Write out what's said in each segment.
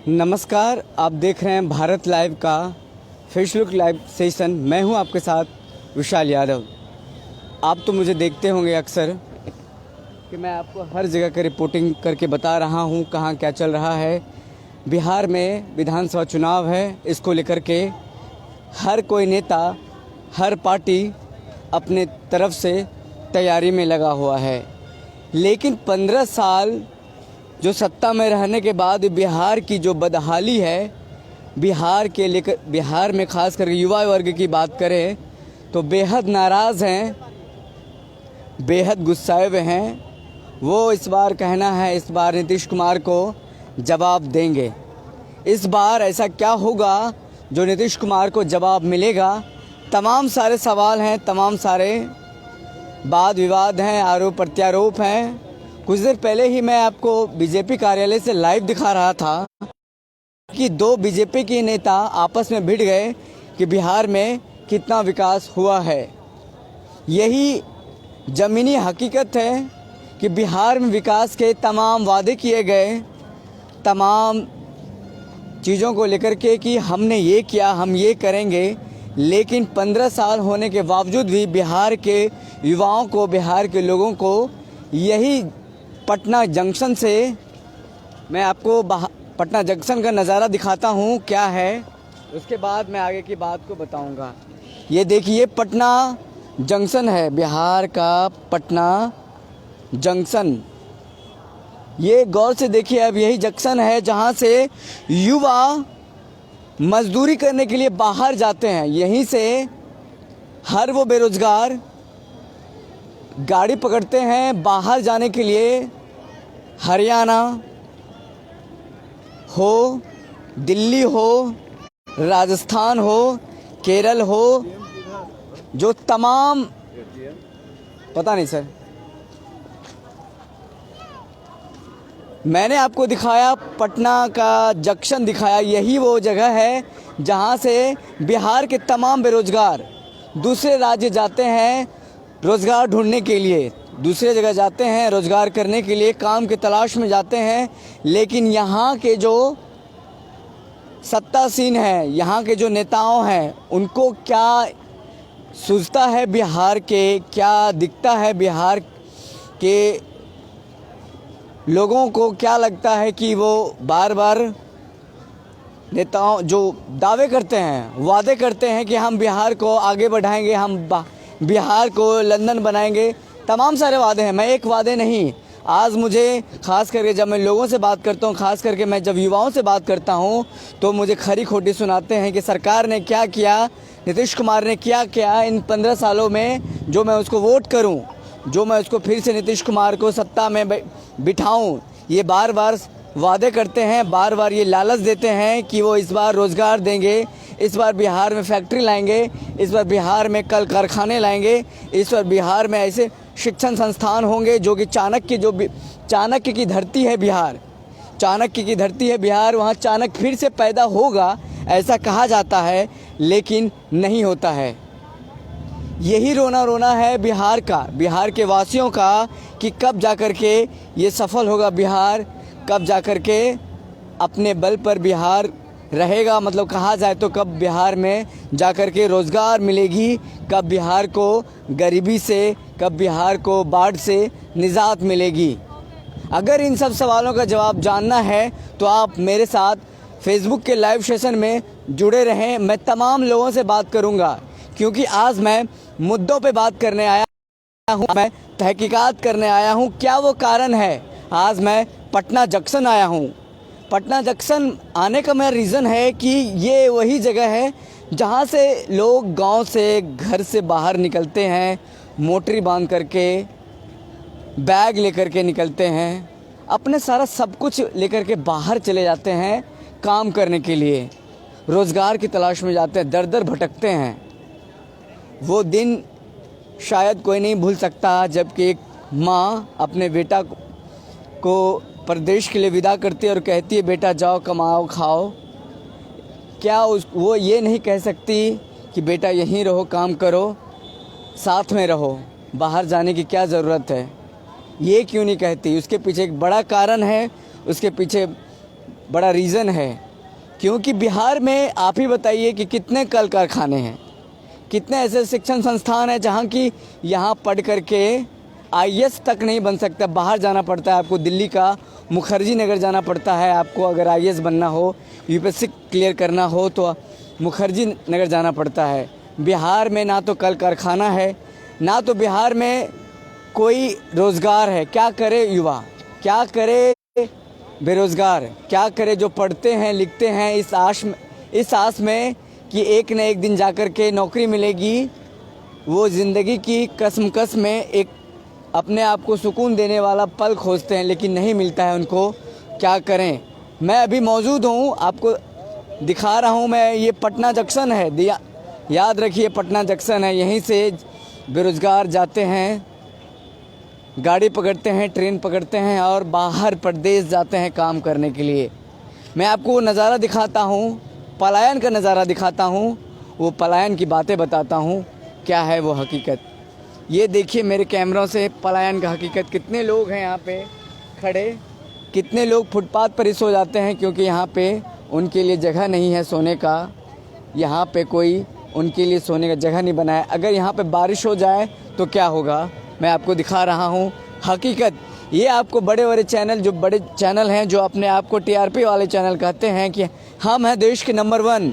नमस्कार, आप देख रहे हैं भारत लाइव का फेसबुक लाइव सेशन। मैं हूं आपके साथ विशाल यादव। आप तो मुझे देखते होंगे अक्सर कि मैं आपको हर जगह की रिपोर्टिंग करके बता रहा हूं कहां क्या चल रहा है। बिहार में विधानसभा चुनाव है, इसको लेकर के हर कोई नेता, हर पार्टी अपने तरफ से तैयारी में लगा हुआ है। लेकिन 15 साल जो सत्ता में रहने के बाद बिहार की जो बदहाली है, बिहार में खास करके युवा वर्ग की बात करें तो बेहद नाराज़ हैं, बेहद गुस्साए हुए हैं। वो इस बार कहना है, इस बार नीतीश कुमार को जवाब देंगे। इस बार ऐसा क्या होगा जो नीतीश कुमार को जवाब मिलेगा? तमाम सारे सवाल हैं, तमाम सारे वाद विवाद हैं, आरोप प्रत्यारोप हैं। कुछ देर पहले ही मैं आपको बीजेपी कार्यालय से लाइव दिखा रहा था कि दो बीजेपी के नेता आपस में भिड़ गए कि बिहार में कितना विकास हुआ है। यही ज़मीनी हकीकत है कि बिहार में विकास के तमाम वादे किए गए, तमाम चीज़ों को लेकर के कि हमने ये किया, हम ये करेंगे, लेकिन 15 साल होने के बावजूद भी बिहार के युवाओं को, बिहार के लोगों को यही पटना जंक्शन से मैं आपको पटना जंक्शन का नज़ारा दिखाता हूँ क्या है, उसके बाद मैं आगे की बात को बताऊँगा। ये देखिए पटना जंक्शन है, बिहार का पटना जंक्शन। ये गौर से देखिए, अब यही जंक्शन है जहाँ से युवा मजदूरी करने के लिए बाहर जाते हैं। यहीं से हर वो बेरोजगार गाड़ी पकड़ते हैं बाहर जाने के लिए। हरियाणा हो, दिल्ली हो, राजस्थान हो, केरल हो, जो तमाम पता नहीं सर, मैंने आपको दिखाया पटना का जंक्शन दिखाया। यही वो जगह है जहां से बिहार के तमाम बेरोजगार दूसरे राज्य जाते हैं रोज़गार ढूंढने के लिए, दूसरे जगह जाते हैं रोज़गार करने के लिए, काम की तलाश में जाते हैं। लेकिन यहाँ के जो सत्तासीन हैं, यहाँ के जो नेताओं हैं, उनको क्या सूझता है बिहार के, क्या दिखता है बिहार के लोगों को, क्या लगता है कि वो बार बार नेताओं जो दावे करते हैं, वादे करते हैं कि हम बिहार को आगे बढ़ाएंगे, हम बिहार को लंदन बनाएंगे। तमाम सारे वादे हैं, मैं एक वादे नहीं। आज मुझे खास करके जब मैं लोगों से बात करता हूँ, खास करके मैं जब युवाओं से बात करता हूँ, तो मुझे खरी खोटी सुनाते हैं कि सरकार ने क्या किया, नीतीश कुमार ने क्या किया इन 15 सालों में, जो मैं उसको वोट करूँ, जो मैं उसको फिर से नीतीश कुमार को सत्ता में बिठाऊँ। ये बार बार वादे करते हैं, बार बार ये लालच देते हैं कि वो इस बार रोज़गार देंगे, इस बार बिहार में फैक्ट्री लाएंगे, इस बार बिहार में कल कारखाने लाएंगे, इस बार बिहार में ऐसे शिक्षण संस्थान होंगे जो कि चाणक्य की धरती है बिहार, चाणक्य की धरती है बिहार, वहाँ चाणक्य फिर से पैदा होगा ऐसा कहा जाता है, लेकिन नहीं होता है। यही रोना रोना है बिहार का, बिहार के वासियों का कि कब जाकर के ये सफल होगा बिहार, कब जाकर के अपने बल पर बिहार रहेगा, मतलब कहा जाए तो कब बिहार में जाकर के रोज़गार मिलेगी, कब बिहार को गरीबी से, कब बिहार को बाढ़ से निजात मिलेगी। अगर इन सब सवालों का जवाब जानना है तो आप मेरे साथ फेसबुक के लाइव सेशन में जुड़े रहें। मैं तमाम लोगों से बात करूंगा, क्योंकि आज मैं मुद्दों पे बात करने आया हूँ, मैं तहकीकात करने आया हूँ। क्या वो कारण है आज मैं पटना जंक्शन आया हूँ? पटना जंक्शन आने का मेरा रीज़न है कि ये वही जगह है जहाँ से लोग गांव से, घर से बाहर निकलते हैं, मोटरी बांध करके, बैग लेकर के निकलते हैं, अपने सारा सब कुछ लेकर के बाहर चले जाते हैं काम करने के लिए, रोज़गार की तलाश में जाते हैं, दर दर भटकते हैं। वो दिन शायद कोई नहीं भूल सकता जबकि एक माँ अपने बेटा को प्रदेश के लिए विदा करती है और कहती है बेटा जाओ कमाओ खाओ। क्या वो ये नहीं कह सकती कि बेटा यहीं रहो, काम करो, साथ में रहो, बाहर जाने की क्या ज़रूरत है? ये क्यों नहीं कहती? उसके पीछे एक बड़ा कारण है, उसके पीछे बड़ा रीज़न है, क्योंकि बिहार में आप ही बताइए कि कितने कल कारखाने हैं, कितने ऐसे शिक्षण संस्थान हैं जहाँ की यहाँ पढ़ करके आईएएस तक नहीं बन सकता, बाहर जाना पड़ता है आपको, दिल्ली का मुखर्जी नगर जाना पड़ता है आपको। अगर आईएएस बनना हो, यूपीएससी क्लियर करना हो तो मुखर्जी नगर जाना पड़ता है। बिहार में ना तो कल कारखाना है, ना तो बिहार में कोई रोज़गार है। क्या करे युवा, क्या करे बेरोज़गार, क्या करे जो पढ़ते हैं लिखते हैं इस आस में कि एक न एक दिन जाकर के नौकरी मिलेगी। वो ज़िंदगी की कसमकस में एक अपने आप को सुकून देने वाला पल खोजते हैं, लेकिन नहीं मिलता है उनको। क्या करें। मैं अभी मौजूद हूँ, आपको दिखा रहा हूँ मैं, ये पटना जंक्शन है, याद रखिए पटना जंक्शन है। यहीं से बेरोज़गार जाते हैं, गाड़ी पकड़ते हैं, ट्रेन पकड़ते हैं और बाहर प्रदेश जाते हैं काम करने के लिए। मैं आपको वो नज़ारा दिखाता हूँ, पलायन का नज़ारा दिखाता हूँ, वो पलायन की बातें बताता हूँ, क्या है वो हकीकत। ये देखिए मेरे कैमरों से पलायन का हकीकत। कितने लोग हैं यहाँ पे खड़े, कितने लोग फुटपाथ पर ही सो जाते हैं, क्योंकि यहाँ पे उनके लिए जगह नहीं है सोने का। यहाँ पे कोई उनके लिए सोने का जगह नहीं बना है। अगर यहाँ पे बारिश हो जाए तो क्या होगा, मैं आपको दिखा रहा हूँ हकीकत। ये आपको बड़े बड़े चैनल, जो बड़े चैनल हैं, जो अपने आप को टीआरपी वाले चैनल कहते हैं कि हम हैं देश के नंबर 1,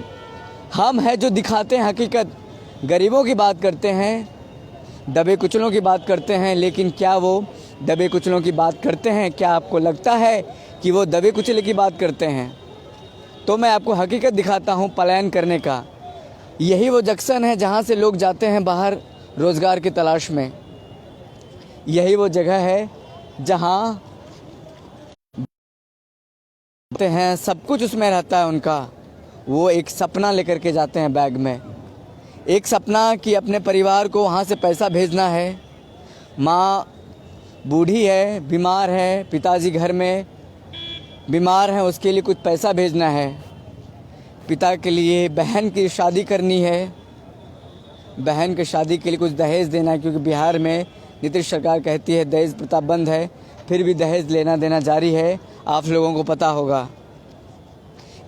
हम हैं जो दिखाते हैं हकीकत। गरीबों की बात करते हैं, दबे कुचलों की बात करते हैं, लेकिन क्या वो दबे कुचलों की बात करते हैं? क्या आपको लगता है कि वो दबे कुचले की बात करते हैं? तो मैं आपको हकीकत दिखाता हूँ पलायन करने का। यही वो जंक्शन है जहाँ से लोग जाते हैं बाहर रोज़गार की तलाश में। यही वो जगह है जहाँ जाते हैं, सब कुछ उसमें रहता है उनका। वो एक सपना लेकर के जाते हैं बैग में, एक सपना कि अपने परिवार को वहाँ से पैसा भेजना है। माँ बूढ़ी है, बीमार है, पिताजी घर में बीमार हैं, उसके लिए कुछ पैसा भेजना है। पिता के लिए बहन की शादी करनी है, बहन की शादी के लिए कुछ दहेज देना है, क्योंकि बिहार में नीतीश सरकार कहती है दहेज प्रथा बंद है, फिर भी दहेज लेना देना जारी है, आप लोगों को पता होगा।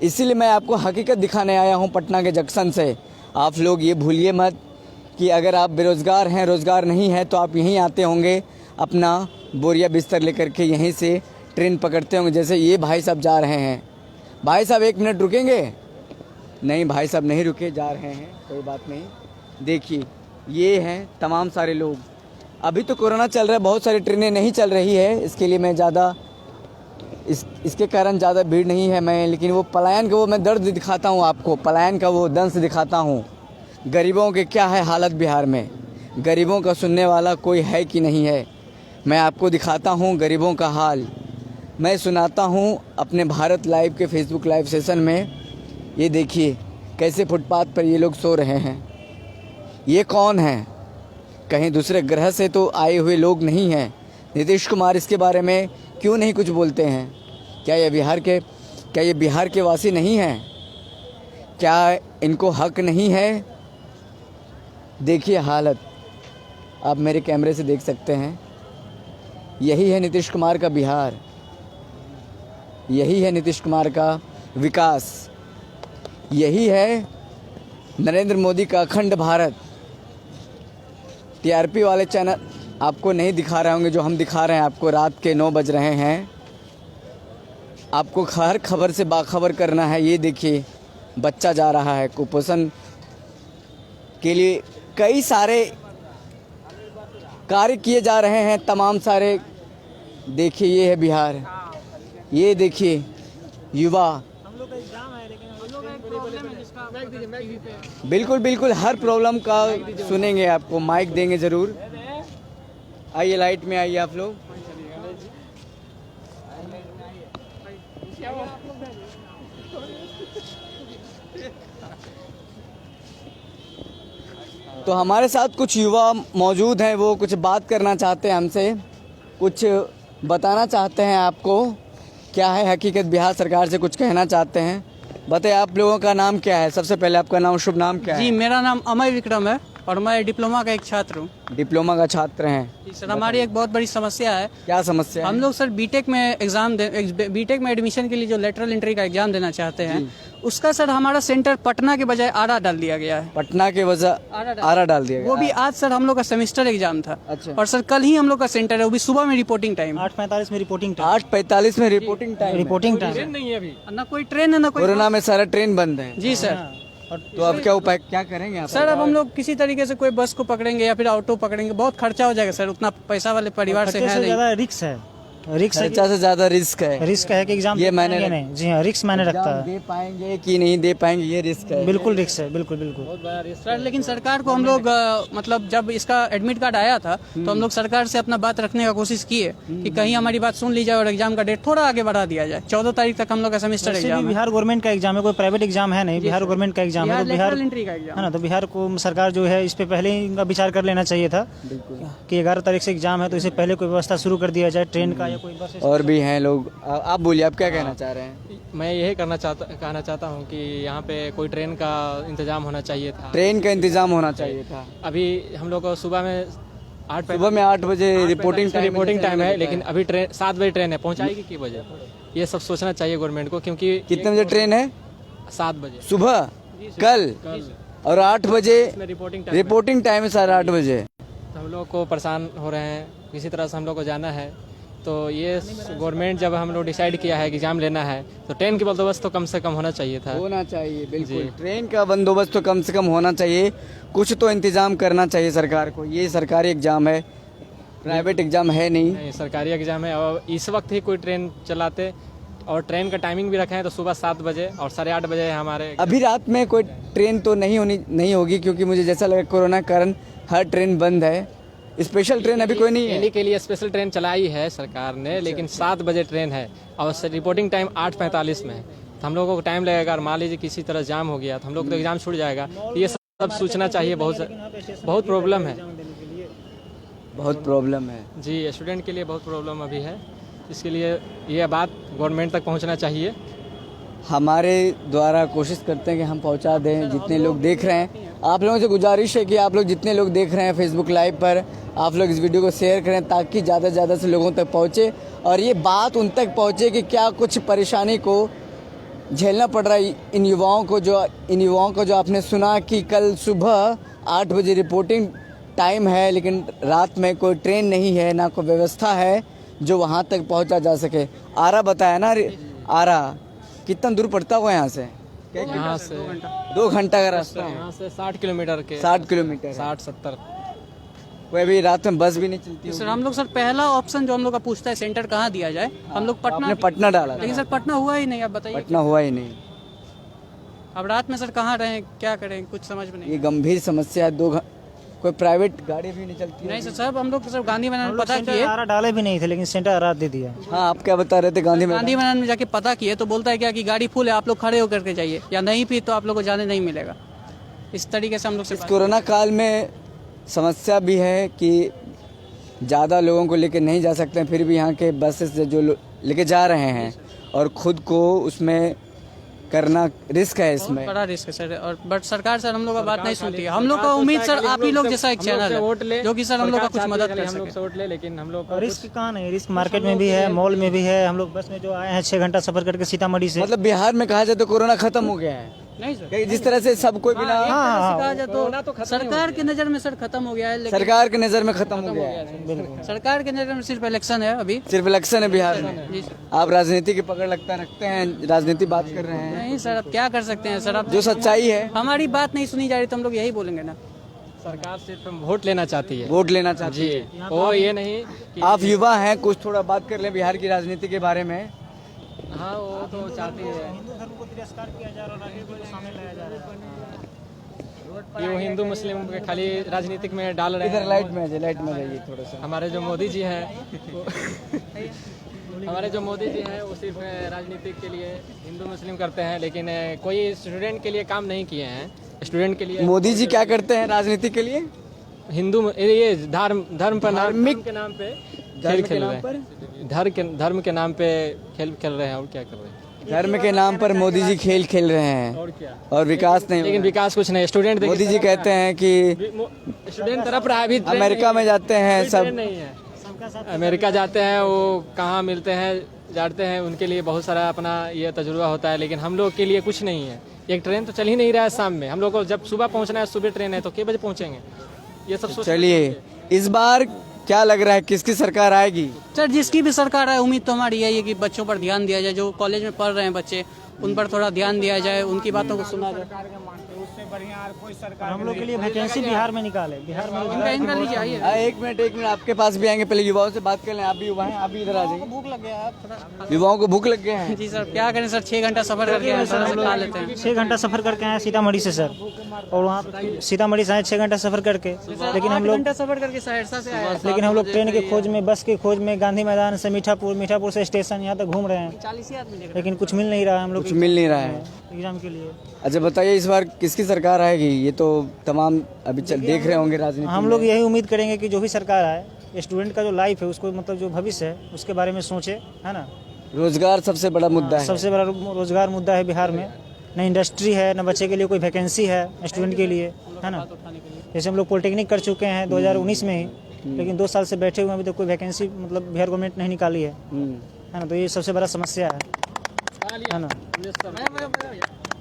इसीलिए मैं आपको हकीकत दिखाने आया हूँ पटना के जंक्शन से। आप लोग ये भूलिए मत कि अगर आप बेरोज़गार हैं, रोज़गार नहीं है, तो आप यहीं आते होंगे, अपना बोरिया बिस्तर लेकर के यहीं से ट्रेन पकड़ते होंगे। जैसे ये भाई साहब जा रहे हैं। भाई साहब 1 मिनट रुकेंगे? नहीं भाई साहब नहीं रुके, जा रहे हैं, कोई बात नहीं। देखिए ये हैं तमाम सारे लोग। अभी तो कोरोना चल रहा है, बहुत सारी ट्रेनें नहीं चल रही है, इसके लिए मैं ज़्यादा इसके कारण ज़्यादा भीड़ नहीं है मैं, लेकिन वो पलायन का वो मैं दर्द दिखाता हूँ आपको, पलायन का वो दंश दिखाता हूँ। गरीबों के क्या है हालत बिहार में, गरीबों का सुनने वाला कोई है कि नहीं है। मैं आपको दिखाता हूँ गरीबों का हाल, मैं सुनाता हूँ अपने भारत लाइव के फेसबुक लाइव सेशन में। ये देखिए कैसे फुटपाथ पर ये लोग सो रहे हैं। ये कौन हैं? कहीं दूसरे ग्रह से तो आए हुए लोग नहीं हैं। नीतीश कुमार इसके बारे में क्यों नहीं कुछ बोलते हैं? क्या ये बिहार के वासी नहीं हैं? क्या इनको हक नहीं है? देखिए हालत, आप मेरे कैमरे से देख सकते हैं। यही है नीतीश कुमार का बिहार, यही है नीतीश कुमार का विकास, यही है नरेंद्र मोदी का अखंड भारत। टीआरपी वाले चैनल आपको नहीं दिखा रहे होंगे जो हम दिखा रहे हैं आपको। रात के 9 बज रहे हैं, आपको हर खबर से बाखबर करना है। ये देखिए बच्चा जा रहा है कुपोषण के लिए, कई सारे कार्य किए जा रहे हैं, तमाम सारे। देखिए ये है बिहार, ये देखिए युवा। बिल्कुल बिल्कुल हर प्रॉब्लम का सुनेंगे, आपको माइक देंगे ज़रूर। आइए लाइट में आइए आप लोग। तो हमारे साथ कुछ युवा मौजूद हैं, वो कुछ बात करना चाहते हैं हमसे, कुछ बताना चाहते हैं आपको क्या है हकीकत, बिहार सरकार से कुछ कहना चाहते हैं। बताइए आप लोगों का नाम क्या है? सबसे पहले आपका नाम, शुभ नाम क्या है? जी मेरा नाम अमय विक्रम है। और मैं डिप्लोमा का एक छात्र हूँ। डिप्लोमा का छात्र हैं। जी सर, हमारी एक बहुत बड़ी समस्या है। क्या समस्या हम है? लोग सर बीटेक में एडमिशन के लिए जो लेटरल एंट्री का एग्जाम देना चाहते हैं, उसका सर हमारा सेंटर पटना के बजाय आरा डाल दिया गया है। पटना के वजह आरा डाल दिया गया। वो भी आज सर हम लोग का सेमेस्टर एग्जाम था। अच्छा। और सर कल ही हम लोग का सेंटर है, वो भी सुबह में रिपोर्टिंग टाइम 8:45 में रिपोर्टिंग टाइम। 8:45 में रिपोर्टिंग टाइम। रिपोर्टिंग टाइम नहीं है अभी, ना कोई ट्रेन है ना कोई। कोरोना में सारा ट्रेन बंद है। जी सर। तो अब क्या उपाय क्या करेंगे आप? सर अब हम लोग किसी तरीके से कोई बस को पकड़ेंगे या फिर ऑटो पकड़ेंगे। बहुत खर्चा हो जाएगा सर, उतना पैसा वाले परिवार से है नहीं। ज्यादा रिक्स है। रिक्स खर्चा से ज्यादा रिस्क है। रिस्क है कि एग्जाम ये मैंने नहीं। जी हाँ, रिक्स मैंने रखता एग्जाम है। दे पाएंगे कि नहीं दे पाएंगे, ये रिस्क है। बिल्कुल रिक्स है, बिल्कुल बिल्कुल। सर लेकिन सरकार को हम लोग मतलब जब इसका एडमिट कार्ड आया था तो हम लोग सरकार से अपना बात रखने का कोशिश किए कि कहीं हमारी बात सुन ली जाए और एग्जाम का डेट थोड़ा आगे बढ़ा दिया जाए। 14 तारीख तक हम लोग का सेमेस्टर एग्जाम है। बिहार गवर्नमेंट का एग्जाम है, कोई प्राइवेट एग्जाम है नहीं। बिहार गवर्नमेंट का एग्जाम है, तो बिहार एंट्री का एग्जाम है ना। तो बिहार को सरकार जो है इस पे पहले ही इनका विचार कर लेना चाहिए था कि 11 तारीख से एग्जाम है, तो इससे पहले कोई व्यवस्था शुरू कर दिया जाए, ट्रेन का या कोई बस। और भी हैं लोग। आप बोलिए, आप क्या कहना चाह रहे हैं? मैं यही कहना चाहता हूँ कि यहाँ पे कोई ट्रेन का इंतजाम होना चाहिए था। ट्रेन का इंतजाम होना चाहिए था। अभी हम लोग को सुबह में 8 बजे रिपोर्टिंग टाइम है, लेकिन अभी ट्रेन 7 बजे ट्रेन है, पहुँचाएगी किस बजे? ये सब सोचना चाहिए गवर्नमेंट को, क्योंकि कितने बजे ट्रेन है? 7 बजे सुबह कल। और 8 बजे रिपोर्टिंग टाइम है, 8:30 बजे। तो हम लोग को परेशान हो रहे हैं, किसी तरह से हम लोग को जाना है। तो ये गवर्नमेंट जब हम लोग डिसाइड किया है कि एग्जाम लेना है, तो ट्रेन की बंदोबस्त तो कम से कम होना चाहिए था। होना चाहिए, बिल्कुल। ट्रेन का बंदोबस्त तो कम से कम होना चाहिए। कुछ तो इंतजाम करना चाहिए सरकार को। ये सरकारी एग्जाम है, प्राइवेट एग्जाम है नहीं। सरकारी एग्जाम है, और इस वक्त ही कोई ट्रेन चलाते और ट्रेन का टाइमिंग भी रखे हैं तो सुबह 7 बजे और 8:30 बजे हमारे। अभी रात में कोई ट्रेन तो नहीं होगी, क्योंकि मुझे जैसा लगा कोरोना के कारण हर ट्रेन बंद है। स्पेशल ट्रेन अभी कोई नहीं है। दिल्ली के लिए स्पेशल ट्रेन चलाई है सरकार ने, लेकिन 7 बजे ट्रेन है और रिपोर्टिंग टाइम 8:45 में है। तो हम लोगों को टाइम लगेगा, और मान लीजिए किसी तरह जाम हो गया तो हम लोग तो एग्जाम छूट जाएगा। ये सब सोचना चाहिए। बहुत प्रॉब्लम है, बहुत प्रॉब्लम है जी। स्टूडेंट के लिए बहुत प्रॉब्लम अभी है। इसके लिए ये बात गवर्नमेंट तक पहुंचना चाहिए। हमारे द्वारा कोशिश करते हैं कि हम पहुंचा दें। जितने लोग देख रहे हैं, आप लोगों से गुजारिश है कि आप लोग जितने लोग देख रहे हैं फेसबुक लाइव पर, आप लोग इस वीडियो को शेयर करें ताकि ज़्यादा से ज़्यादा से लोगों तक पहुंचे और ये बात उन तक पहुंचे कि क्या कुछ परेशानी को झेलना पड़ रहा है इन युवाओं को। जो आपने सुना कि कल सुबह 8 बजे रिपोर्टिंग टाइम है, लेकिन रात में कोई ट्रेन नहीं है, ना कोई व्यवस्था है जो वहाँ तक पहुँचा जा सके। आरा बताया ना, आरा कितना दूर पड़ता होगा यहाँ से? यहाँ से 2 घंटा का रास्ता है। यहाँ से 60 किलोमीटर के 60 किलोमीटर 60-70। कोई अभी रात में बस भी नहीं चलती सर हम लोग सर पहला ऑप्शन जो हम लोग का पूछता है सेंटर कहाँ दिया जाए, हम लोग पटना डाला, लेकिन सर पटना हुआ ही नहीं। आप बताइए, पटना हुआ ही नहीं। अब रात में सर कहाँ रहें, क्या करें, कुछ समझ में नहीं। ये गंभीर समस्या है। कोई प्राइवेट गाड़ी भी नहीं चलती नहीं सर हम लोग सर गांधी मैदान में पता किए। आरा डाले भी नहीं थे, लेकिन सेंटर रात दे दिया। हाँ, आप क्या बता रहे थे? गांधी मैदान में जाके पता किए तो बोलता है क्या कि गाड़ी फुल है, आप लोग खड़े होकर के जाइए, या नहीं फिर तो आप लोग को जाने नहीं मिलेगा। इस तरीके से हम लोग से कोरोना काल में समस्या भी है कि ज़्यादा लोगों को लेकर नहीं जा सकते हैं, फिर भी यहाँ के बसेस जो लेके जा रहे हैं और खुद को उसमें करना रिस्क है। इसमें बड़ा रिस्क है सर। और बट सरकार सर हम लोग का बात नहीं सुनती है। हम लोग का उम्मीद सर आप ही लोग जैसा एक चैनल है जो कि सर हम लोग का कुछ मदद कर सके। वोट ले, लेकिन हम लोग रिस्क कहाँ नहीं, रिस्क मार्केट में भी है, मॉल में भी है। हम लोग बस में जो आए हैं 6 घंटा सफर करके सीतामढ़ी से। मतलब बिहार में कहा जाए तो कोरोना खत्म हो गया है। नहीं सर, जिस तरह से सब कोई बिना कहा जाए तो सरकार की नज़र में सर खत्म हो गया है। सरकार की नज़र में खत्म हो गया है। सरकार की नज़र में सिर्फ इलेक्शन है, अभी सिर्फ इलेक्शन है बिहार में। जी सर। आप राजनीति की पकड़ रखते हैं, राजनीति बात कर रहे हैं। नहीं सर, अब क्या कर सकते हैं सर। अब जो सच्चाई है, हमारी बात नहीं सुनी जा रही तो हम लोग यही बोलेंगे ना। सरकार सिर्फ वोट लेना चाहती है। वोट लेना चाहती है जी, वो ये नहीं कि आप युवा हैं, कुछ थोड़ा बात कर लें बिहार की राजनीति के बारे में। हाँ, वो तो चाहती है। हिंदू धर्म को तिरस्कार किया जा रहा है, राजनीति को शामिल लाया जा रहा है। ये वो हिंदू मुस्लिम के खाली राजनीतिक में डाल रहे इधर हैं। लाइट में जाइए थोड़ा सा। हमारे जो मोदी जी हैं वो सिर्फ राजनीतिक के लिए हिंदू मुस्लिम करते हैं, लेकिन कोई स्टूडेंट के लिए काम नहीं किए हैं। स्टूडेंट के लिए मोदी जी क्या करते हैं राजनीति के लिए? हिंदू ये धर्म पर धार्मिक के नाम पे खेल रहे हैं। धर्म के नाम पे खेल खेल रहे हैं, और क्या कर रहे हैं। धर्म के नाम पर मोदी जी खेल खेल रहे हैं और क्या, और विकास नहीं लेकिन हो विकास कुछ नहीं। स्टूडेंट रहा। मोदी जी कहते हैं कि स्टूडेंट तरफ रहा है, अभी ट्रेन अमेरिका में जाते हैं नहीं- सब। ट्रेन नहीं है। अमेरिका जाते हैं, वो कहाँ मिलते हैं जाते हैं, उनके लिए बहुत सारा अपना ये तजुर्बा होता है, लेकिन हम लोग के लिए कुछ नहीं है। एक ट्रेन तो चल ही नहीं रहा है शाम में, हम लोग को जब सुबह पहुंचना है, सुबह ट्रेन है तो कितने बजे पहुंचेंगे, ये सब सोच। चलिए, इस बार क्या लग रहा है, किसकी सरकार आएगी? सर जिसकी भी सरकार है, उम्मीद तो हमारी यही है कि बच्चों पर ध्यान दिया जाए, जो कॉलेज में पढ़ रहे हैं बच्चे, उन पर थोड़ा ध्यान दिया जाए, उनकी बातों को सुना जाए। हम लोग के लिए वैकेंसी बिहार में निकाले, बिहार में इनका लीजिए, आइए। एक मिनट आप आपके पास भी आएंगे, पहले युवाओं से बात कर लें। आप भी युवा हैं, आप भी इधर आ जाइए। भूख लग गया है, आप थोड़ा। युवाओं को भूख लग गए हैं। जी सर, क्या करें सर, 6 घंटा सफर करके आए, सर हम लोग खा लेते हैं। 6 घंटा सफर करके आए सीतामढ़ी से सर, और वहाँ सीतामढ़ी से आए 6 घंटा सफर करके, लेकिन हम लोग सफर करके सहरसा से आए। लेकिन हम लोग ट्रेन के खोज में, बस के खोज में, गांधी मैदान से मीठापुर से स्टेशन यहाँ तक घूम रहे हैं, 40 आदमी देख रहे लेकिन कुछ मिल नहीं रहा है हम लोग कुछ मिल नहीं रहा है। एग्जाम के लिए। अच्छा बताइए, इस बार किसकी सरकार आएगी? ये तो तमाम अभी देख रहे होंगे राजनीति हम में। लोग यही उम्मीद करेंगे कि जो भी सरकार आए, स्टूडेंट का जो लाइफ है उसको, मतलब जो भविष्य है उसके बारे में सोचे, है ना। रोजगार सबसे बड़ा मुद्दा है। सबसे बड़ा रोजगार मुद्दा है बिहार में। न इंडस्ट्री है, न बच्चे के लिए कोई वैकेंसी है स्टूडेंट के लिए, है ना। जैसे हम लोग पॉलिटेक्निक कर चुके हैं 2019 में ही, लेकिन 2 साल से बैठे हुए हैं, अभी तक कोई वैकेंसी मतलब बिहार गवर्नमेंट नहीं निकाली है ना। तो ये सबसे बड़ा समस्या है ना।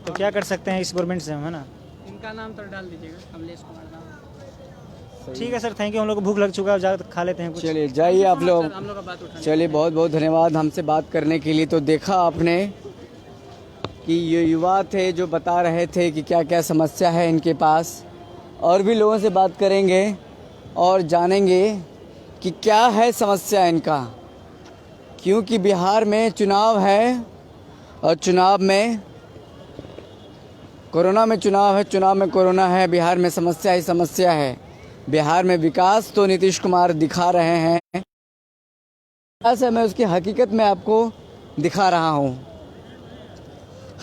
तो क्या कर सकते हैं इस गवर्नमेंट से हम, है ना। इनका नाम तो डाल दीजिएगा, कमलेश कुमार नाम। ठीक है सर, थैंक यू। हम लोग को भूख लग चुका है, जाकर खा लेते हैं कुछ। चलिए जाइए आप लोग। हम लोग का बात उठाने। चलिए, बहुत बहुत धन्यवाद हमसे बात करने के लिए। तो देखा आपने कि ये युवा थे जो बता रहे थे कि क्या क्या समस्या है इनके पास। और भी लोगों से बात करेंगे और जानेंगे कि क्या है समस्या इनका, क्योंकि बिहार में चुनाव है और चुनाव में कोरोना में चुनाव है, चुनाव में कोरोना है। बिहार में समस्या ही समस्या है। बिहार में विकास तो नीतीश कुमार दिखा रहे हैं, ऐसे मैं उसकी हकीकत में आपको दिखा रहा हूँ।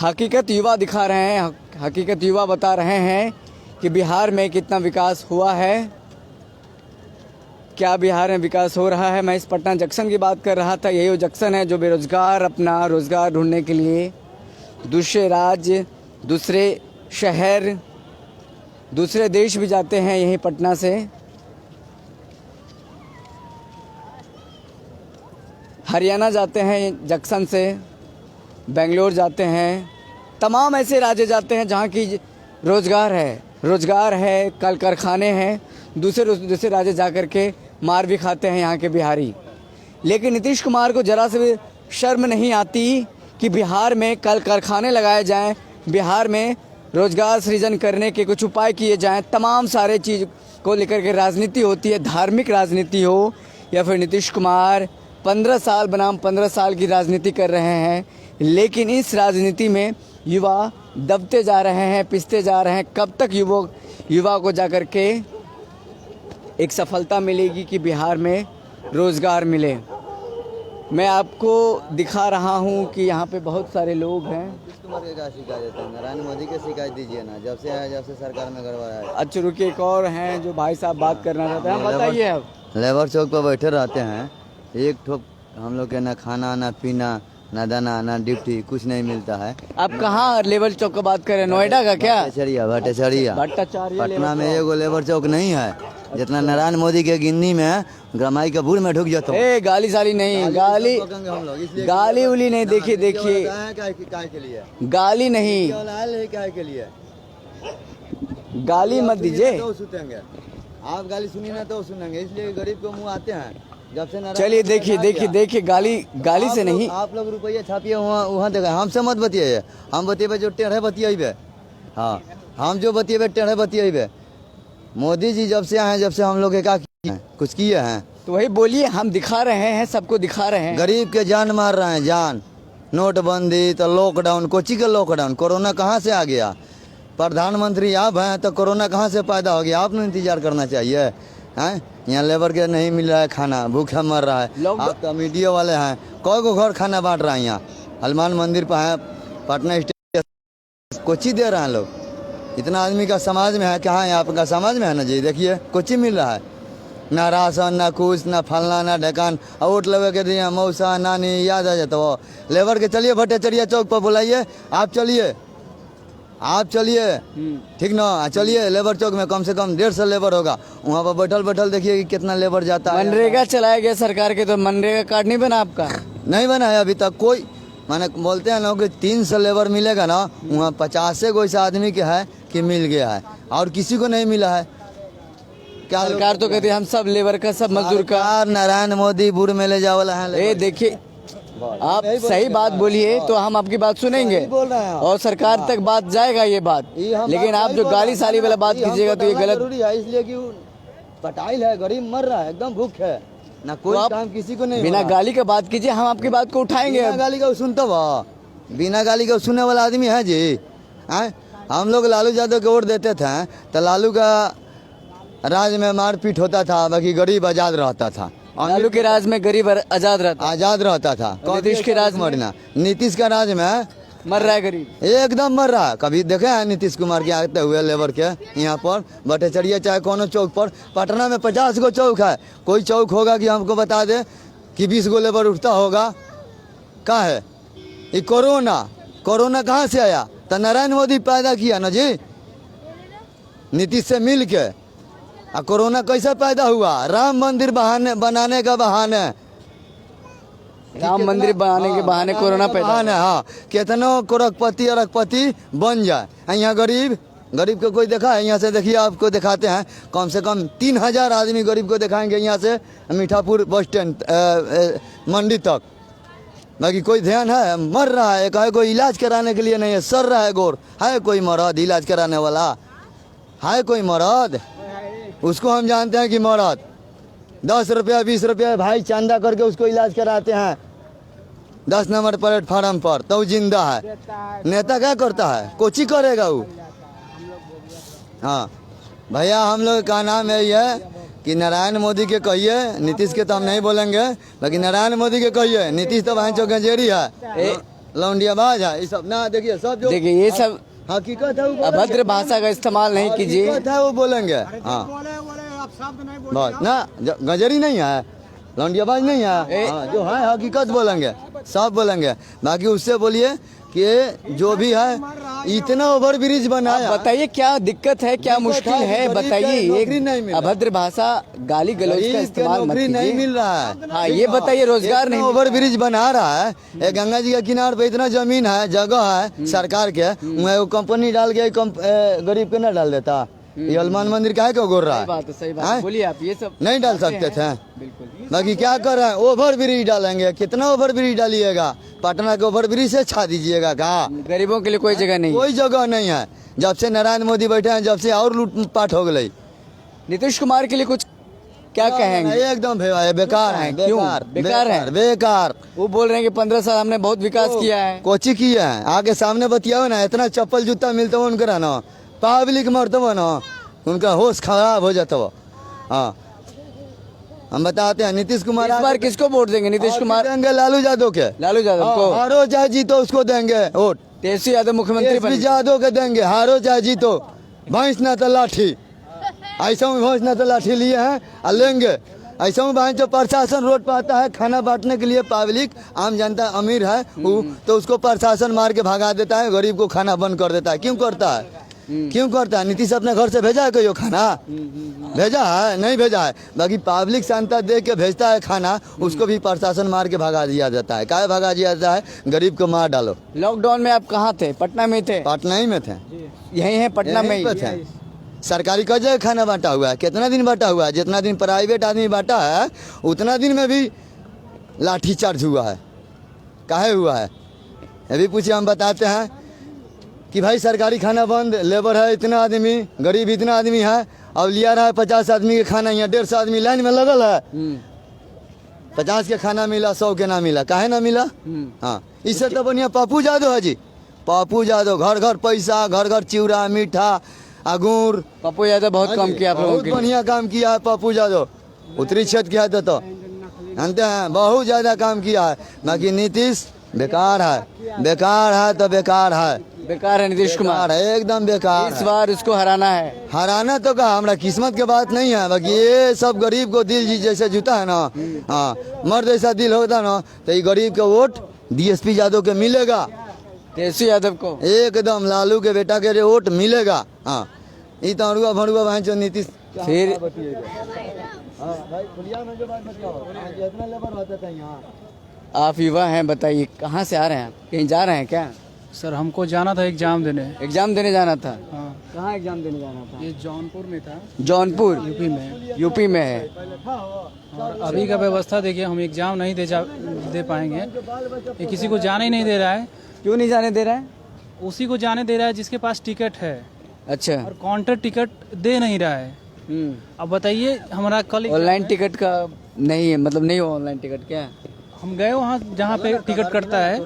हकीकत युवा दिखा रहे हैं, हकीकत युवा बता रहे हैं कि बिहार में कितना विकास हुआ है, क्या बिहार में विकास हो रहा है। मैं इस पटना जंक्शन की बात कर रहा था। यही वो जंक्शन है जो बेरोजगार अपना रोजगार ढूंढने के लिए दूसरे राज्य, दूसरे शहर, दूसरे देश भी जाते हैं। यहीं पटना से हरियाणा जाते हैं, जंक्शन से बेंगलोर जाते हैं, तमाम ऐसे राज्य जाते हैं जहाँ की रोजगार है, कल कारखाने हैं। दूसरे राज्य जा कर के मार भी खाते हैं यहाँ के बिहारी। लेकिन नीतीश कुमार को जरा से भी शर्म नहीं आती कि बिहार में कल कारखाने लगाए जाएं, बिहार में रोजगार सृजन करने के कुछ उपाय किए जाएं। तमाम सारे चीज़ को लेकर के राजनीति होती है, धार्मिक राजनीति हो या फिर नीतीश कुमार 15 साल बनाम 15 साल की राजनीति कर रहे हैं। लेकिन इस राजनीति में युवा दबते जा रहे हैं, पिसते जा रहे हैं। कब तक युवा को जा कर के एक सफलता मिलेगी कि बिहार में रोज़गार मिले। मैं आपको दिखा रहा हूं कि यहाँ पे बहुत सारे लोग हैं। नीतीश कुमार के क्या शिकायत देते हैं? नरेंद्र मोदी के शिकायत दीजिए ना, जब से सरकार में गड़बड़ है। अच्छा रुकिए, एक और हैं जो भाई साहब बात करना चाहते हैं। बताइए अब। लेबर चौक पर बैठे रहते हैं, एक ठोक हम लोग के ना खाना ना पीना ना दाना ना ड्यूटी, कुछ नहीं मिलता है। आप कहाँ लेवल चौक का बात कर रहे हैं? नोएडा का क्या? भट्टाचार्य पटना में एगो लेबर चौक नहीं है, जितना नरेंद्र मोदी के गिन्नी में ग्रामाई के बूढ़ में ढुक जाता है। ए गाली साली नहीं, गाली हम लोग इसलिए गाली उली नहीं। देखिए के लिए गाली नहीं, के लिए गाली मत दीजिए। तो सुनेंगे, आप गाली सुनिए ना तो सुनेंगे, इसलिए गरीब को मुंह आते हैं। जब से चलिए देखिए गाली से नहीं। आप लोग रुपया छापिए वहाँ देखा, हमसे मत बतियाइए। हम बतिएबे जो टेढ़े बतियाइबे। हाँ, हम जो बतिएबे टेढ़े बतियाइबे। मोदी जी जब से आए हैं, जब से हम लोग क्या किए हैं? कुछ किए हैं? तो वही बोलिए, हम दिखा रहे हैं, सबको दिखा रहे हैं। गरीब के जान मार रहे हैं, जान। नोटबंदी तो लॉकडाउन, कोची का लॉकडाउन, कोरोना कहाँ से आ गया? प्रधानमंत्री आप हैं तो कोरोना कहाँ से पैदा हो गया? आपने इंतजार करना चाहिए। हैं यहाँ लेबर के नहीं मिल रहा है खाना, भूखा मर रहा है। आप तो मीडिया वाले हैं, कई को घर खाना बांट रहा है। यहाँ हनुमान मंदिर पर है, पटना स्टेशन कोची दे रहे हैं लोग। इतना आदमी का समाज में है, कहाँ है आपका समाज में है ना जी? देखिए कोची मिल रहा है। ना राशन ना कुछ ना फलना ना ढकान। और वोट लेवे के दिए मौसा नानी याद आ जाता वो लेबर के चलिए भट्टाचार्य चौक पर बुलाइए, आप चलिए ठीक ना, चलिए लेबर चौक में कम से कम 150 लेबर होगा, वहाँ पर बैठल बैठल देखिए कि कितना लेबर जाता है। मनरेगा चलाया गया सरकार के, तो मनरेगा कार्ड नहीं बना आपका? नहीं बना है अभी तक कोई। माने बोलते हैं ना कि 300 लेबर मिलेगा ना, वहाँ 50 को ऐसा आदमी के है कि मिल गया है और किसी को नहीं मिला है। क्या सरकार तो कहती है हम सब लेबर का, सब मजदूर का। सरकार नरेंद्र मोदी बुर में ले जावला है। ए देखिए, आप सही बात बोलिए तो हम आपकी बात सुनेंगे बोल रहे हैं और सरकार तक बात जाएगा ये बात, लेकिन आप जो गाली साली वाला बात कीजिएगा तो ये गलत। जरूरी है इसलिए कि पटाइल है, गरीब मर रहा है, एकदम भूख है ना, कोई तो आप काम किसी को नहीं। बिना गाली का बात कीजिए, हम आपकी बात को उठाएंगे। बिना गाली का सुनता हुआ, बिना गाली का सुनने वाला आदमी है जी। हैं हम लोग लालू यादव को वोट देते थे तो लालू का राज में मारपीट होता था, बाकी गरीब आजाद रहता था। लालू के राज में गरीब आजाद रहता था। नीतीश के राज में? मरना नीतीश का राज में मर रहा है गरीब, एकदम मर रहा है। कभी देखे हैं नीतीश कुमार के आते हुए लेबर के यहाँ पर भट्टाचार्य चाहे कोनो चौक पर? पटना में 50 गो चौक है, कोई चौक होगा कि हमको बता दे कि 20 गो लेबर उठता होगा? क्या है ये कोरोना कहाँ से आया? तो नरेंद्र मोदी पैदा किया ना जी, नीतीश से मिल के। कोरोना कैसे पैदा हुआ? राम मंदिर बनाने का बहाने, राम मंदिर बनाने के बहाने कोरोना पैदा। हाँ, कितनो करोड़पति अरबपति बन जाए, यहाँ गरीब को कोई देखा है? यहाँ से देखिए, आपको दिखाते हैं, कम से कम 3000 आदमी गरीब को दिखाएंगे यहाँ से मीठापुर बस स्टैंड मंडी तक। बाकी कोई ध्यान है? मर रहा है, कहे कोई इलाज कराने के लिए नहीं है, सर रहा है गोर। है कोई मर्द इलाज कराने वाला? है कोई मर्द? उसको हम जानते हैं कि मर्द 10 रुपया 20 रुपया भाई चंदा करके उसको इलाज कराते हैं 10 नंबर प्लेटफार्म पर, तो जिंदा है। नेता क्या करता है? कोची करेगा वो? हाँ भैया, हम लोग का नाम है ये कि नारायण मोदी के कहिए, नीतीश के तो हम नहीं बोलेंगे, लेकिन नारायण मोदी के कहिए। नीतीश तो भाई गंजेरी है, लौंडियाबाज है, ये सब ना। देखिए सब जो देखिए ये सब हकीकत है, वो अभद्र भाषा का इस्तेमाल नहीं कीजिए। हकीकत है वो बोलेंगे। हाँ बस ना, गंजेरी नहीं है, लौंडियाबाज नहीं है। हाँ, जो है हकीकत बोलेंगे, सब बोलेंगे। बाकी उससे बोलिए कि जो भी है इतना ओवर ब्रिज बनाया। बताइए क्या दिक्कत है, क्या मुश्किल है, बताइए। एक अभद्र भाषा गाली गलौज का इस्तेमाल मत कीजिए। नहीं मिल रहा है। हाँ ये बताइए, रोजगार नहीं। ओवर ब्रिज बना रहा है, एक गंगा जी के किनारे पे इतना जमीन है, जगह है सरकार के, वो कंपनी डाल के गरीब के ना डाल देता। ये हनुमान मंदिर काहे को गोर रहा है? सही बात बोलिए आप, ये सब नहीं डाल सकते थे। बिल्कुल। बाकी क्या कर रहे हैं? ओवर ब्रिज डालेंगे, कितना ओवर ब्रिज डालिएगा? पटना के ओवर ब्रिज से छा दीजिएगा कहा? गरीबों के लिए कोई जगह नहीं, कोई जगह नहीं है। जब से नरेंद्र मोदी बैठे हैं, जब से और लूटपाट हो गई। नीतीश कुमार के लिए कुछ क्या कहेंगे? एकदम बेकार है। क्यों बेकार है? बेकार। वो बोल रहे हैं कि 15 साल हमने बहुत विकास किया है। कोची किया है? आगे सामने बतियाओ ना, इतना चप्पल जूता मिलता हो उनका ना, पब्लिक मरतब ना, उनका होश खराब हो जाता हो। हाँ हम बताते हैं, नीतीश कुमार इस बार किसको वोट देंगे? नीतीश कुमार देंगे लालू यादव के। लालू यादव को। हारो चाहे जीतो उसको देंगे वोट। तेजस्वी यादव मुख्यमंत्री बने। यादव के देंगे, हारो चाहे जीतो। भैंस ना तो लाठी, ऐसा में भैंस ना तो लाठी लिए हैं और लेंगे। ऐसा में भाई जो प्रशासन रोड पर आता है खाना बांटने के लिए, पब्लिक आम जनता अमीर है वो, तो उसको प्रशासन मार के भगा देता है, गरीब को खाना बंद कर देता है। क्यों करता है? क्यों करता है? नीतीश अपने घर से भेजा है कोई खाना? भेजा है? नहीं भेजा है। बाकी पब्लिक शांता देख के भेजता है खाना, उसको भी प्रशासन मार के भगा दिया जाता है। क्या भगा दिया जाता है? गरीब को मार डालो। लॉकडाउन में आप कहाँ थे? पटना में थे? पटना ही में थे, यही है पटना में ही थे। सरकारी का जगह खाना बांटा हुआ है, कितना दिन बांटा हुआ है? जितना दिन प्राइवेट आदमी बांटा है उतना दिन में भी लाठीचार्ज हुआ है। काहे हुआ है ये भी पूछिए, हम बताते हैं कि भाई सरकारी खाना बंद, लेबर है इतना आदमी, गरीब इतना आदमी है, अब लिया रहा है 50 आदमी के खाना, यहाँ 150 आदमी लाइन में लगल है। 50 के खाना मिला, 100 के ना मिला। काहे ना मिला? हाँ इससे तो बढ़िया पप्पू यादव है जी। पप्पू यादव घर घर पैसा, घर घर चिवड़ा मीठा अगूर। पप्पू यादव बहुत काम किया आप लोगों बहुत के लिए। बढ़िया काम किया है पप्पू यादव, उत्तरी क्षेत्र किया था तो जानते हैं, बहुत ज्यादा काम किया है। बाकी नीतीश बेकार है, बेकार है तो बेकार है। बेकार है नीतीश कुमार, बेकार है, एकदम बेकार इस है। बार उसको हराना है। हराना तो कहा, हमारा किस्मत के बात नहीं है, बाकी ये सब गरीब को दिल जैसे जूता है ना, हाँ मर्द जैसा दिल होता ना, तो ये गरीब का वोट DSP यादव के मिलेगा, तेजस्वी यादव को। एकदम लालू के बेटा के वोट मिलेगा। हाँ ये तो अड़ुआ भड़ुआ भाई जो नीतीश फिर आप युवा हैं, बताइए कहाँ से आ रहे हैं आप? कहीं जा रहे हैं क्या? सर हमको जाना था एग्जाम देने। एग्जाम देने जाना था? हाँ, कहाँ एग्जाम देने जाना था? ये जौनपुर में था, जौनपुर यूपी में। यूपी में है। और अभी का व्यवस्था देखिए, हम एग्जाम नहीं दे पाएंगे। ये किसी को जाने ही नहीं दे रहा है। क्यों नहीं जाने दे रहा है? उसी को जाने दे रहा है जिसके पास टिकट है, अच्छा। और काउंटर टिकट दे नहीं रहा है। अब बताइए, हमारा कल ऑनलाइन टिकट का नहीं है, मतलब नहीं हो ऑनलाइन टिकट क्या? हम गए वहाँ जहाँ पे टिकट कटता है,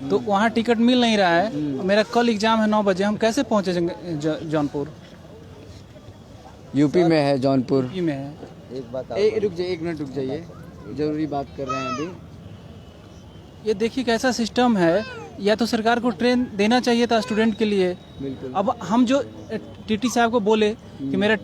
तो वहाँ टिकट मिल नहीं रहा है। मेरा कल एग्जाम है 9 बजे, हम कैसे पहुँचे जौनपुर? यूपी में है जौनपुर। यूपी में है। एक बात रुक जाइए, 1 मिनट रुक जाइए, जरूरी बात कर रहे हैं अभी। ये देखिए कैसा सिस्टम है। या तो सरकार को ट्रेन देना चाहिए था स्टूडेंट के लिए। बिल्कुल। अब हम जो टीटी साहब को बोले कि मेरे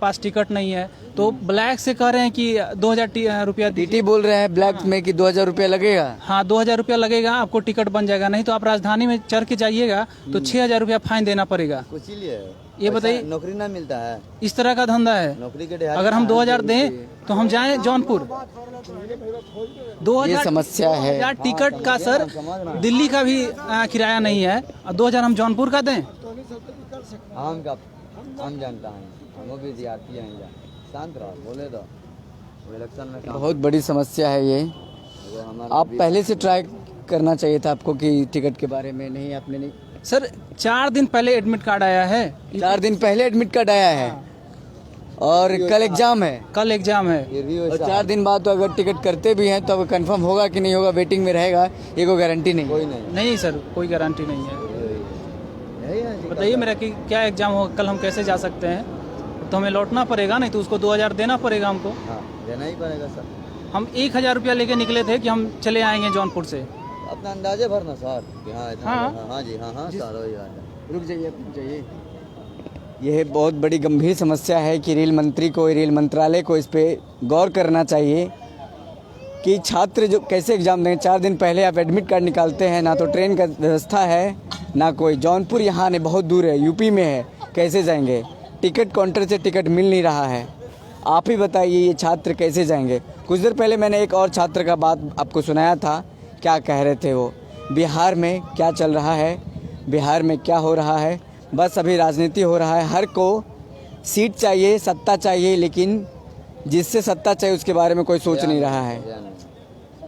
पास टिकट नहीं है, तो ब्लैक से कह रहे हैं कि 2000 रुपया दीजिए। टीटी बोल रहे हैं ब्लैक में कि 2000 रुपया लगेगा। हाँ, 2000 रुपया लगेगा, आपको टिकट बन जाएगा। नहीं तो आप राजधानी में चढ़ के जाइएगा तो 6000 रुपया फाइन देना परेगा। कुछ ही लिए ये बताइए, नौकरी ना मिलता है, इस तरह का धंधा है। नौकरी के दिहाड़ी अगर हम 2000 दें तो हम जाएं जौनपुर। 2000 ये समस्या है। 2000 टिकट का सर दिल्ली का भी किराया नहीं है, और 2000 हम जौनपुर का दें। हम जानता हूँ, हम भी विद्यार्थी हैं, शांत रहो, बोले दो इलेक्शन में काम बहुत बड़ी समस्या है ये। आप पहले से ट्राई करना चाहिए था आपको कि टिकट के बारे में। नहीं, आपने नहीं। सर 4 दिन पहले एडमिट कार्ड आया है। 4 दिन पहले एडमिट कार्ड आया है और कल एग्जाम है। कल एग्जाम है। और 4 दिन बाद तो अगर टिकट करते भी हैं तो अब कंफर्म होगा कि नहीं होगा, वेटिंग में रहेगा, ये कोई गारंटी नहीं। कोई नहीं नहीं सर, कोई गारंटी नहीं है। यही है। बताइए मेरा कि क्या एग्जाम होगा कल, हम कैसे जा सकते हैं? तो हमें लौटना पड़ेगा, नहीं तो उसको 2000 देना पड़ेगा हमको। हाँ देना ही पड़ेगा सर। हम 1000 रुपया लेके निकले थे कि हम चले आएंगे जौनपुर से। अपना अंदाजे भरना सर कि हाँ इतना हाँ। हाँ जी, हाँ हाँ सर वही बात है। रुक जाइए। यह बहुत बड़ी गंभीर समस्या है कि रेल मंत्री को, रेल मंत्रालय को इस पे गौर करना चाहिए कि छात्र जो कैसे एग्जाम देंगे। 4 दिन पहले आप एडमिट कार्ड निकालते हैं, ना तो ट्रेन का व्यवस्था है ना कोई। जौनपुर यहाँ नहीं, बहुत दूर है, यूपी में है, कैसे जाएंगे? टिकट काउंटर से टिकट मिल नहीं रहा है। आप ही बताइए ये छात्र कैसे जाएंगे? कुछ देर पहले मैंने एक और छात्र का बात आपको सुनाया था, क्या कह रहे थे वो। बिहार में क्या चल रहा है, बिहार में क्या हो रहा है, बस अभी राजनीति हो रहा है। हर को सीट चाहिए, सत्ता चाहिए, लेकिन जिससे सत्ता चाहिए उसके बारे में कोई सोच नहीं रहा है।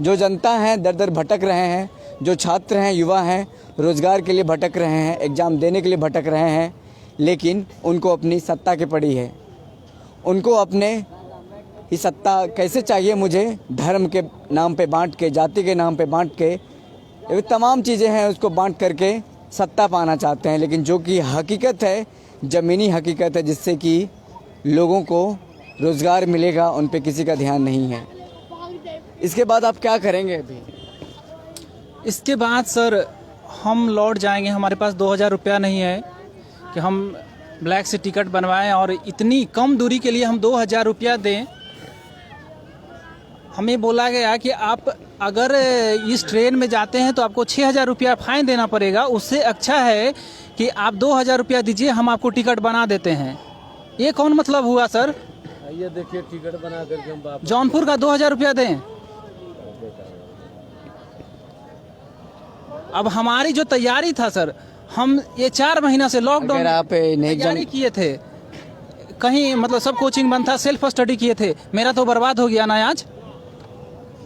जो जनता है दर दर भटक रहे हैं, जो छात्र हैं, युवा हैं, रोजगार के लिए भटक रहे हैं, एग्ज़ाम देने के लिए भटक रहे हैं, लेकिन उनको अपनी सत्ता की पड़ी है। उनको अपने ही सत्ता कैसे चाहिए? मुझे धर्म के नाम पे बांट के, जाति के नाम पे बांट के, ये तमाम चीज़ें हैं, उसको बांट करके सत्ता पाना चाहते हैं। लेकिन जो कि हकीकत है, ज़मीनी हकीकत है, जिससे कि लोगों को रोज़गार मिलेगा, उन पे किसी का ध्यान नहीं है। इसके बाद आप क्या करेंगे? अभी इसके बाद सर हम लौट जाएंगे। हमारे पास 2000 रुपया नहीं है कि हम ब्लैक से टिकट बनवाएं, और इतनी कम दूरी के लिए हम 2000 रुपया दें। हमें बोला गया कि आप अगर इस ट्रेन में जाते हैं तो आपको 6000 रुपया फाइन देना पड़ेगा। उससे अच्छा है कि आप 2000 रुपया दीजिए, हम आपको टिकट बना देते हैं। ये कौन मतलब हुआ सर? ये देखिए टिकट बना करके हम वापस जौनपुर का 2000 रुपया दें। अब हमारी जो तैयारी था सर, हम ये 4 महीना से लॉकडाउन अगर आप नहीं तैयारी किए थे, कहीं मतलब सब कोचिंग बंद था, सेल्फ स्टडी किए थे। मेरा तो बर्बाद हो गया ना आज।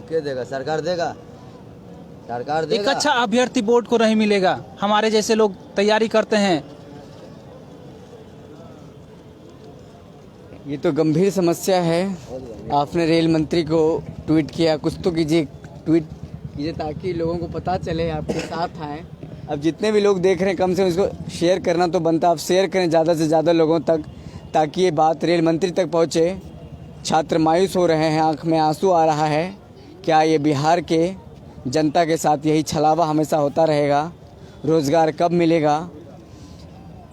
क्या देगा? सरकार देगा, सरकार एक देगा। अच्छा अभ्यर्थी बोर्ड को नहीं मिलेगा। हमारे जैसे लोग तैयारी करते हैं। ये तो गंभीर समस्या है। आपने रेल मंत्री को ट्वीट किया, कुछ तो कीजिए, ट्वीट कीजिए ताकि लोगों को पता चले, आपके साथ आएँ। अब जितने भी लोग देख रहे हैं, कम से कम इसको शेयर करना तो बनता। आप शेयर करें ज़्यादा से ज़्यादा लोगों तक, ताकि ये बात रेल मंत्री तक पहुँचे। छात्र मायूस हो रहे हैं, आँख में आंसू आ रहा है। क्या ये बिहार के जनता के साथ यही छलावा हमेशा होता रहेगा? रोज़गार कब मिलेगा।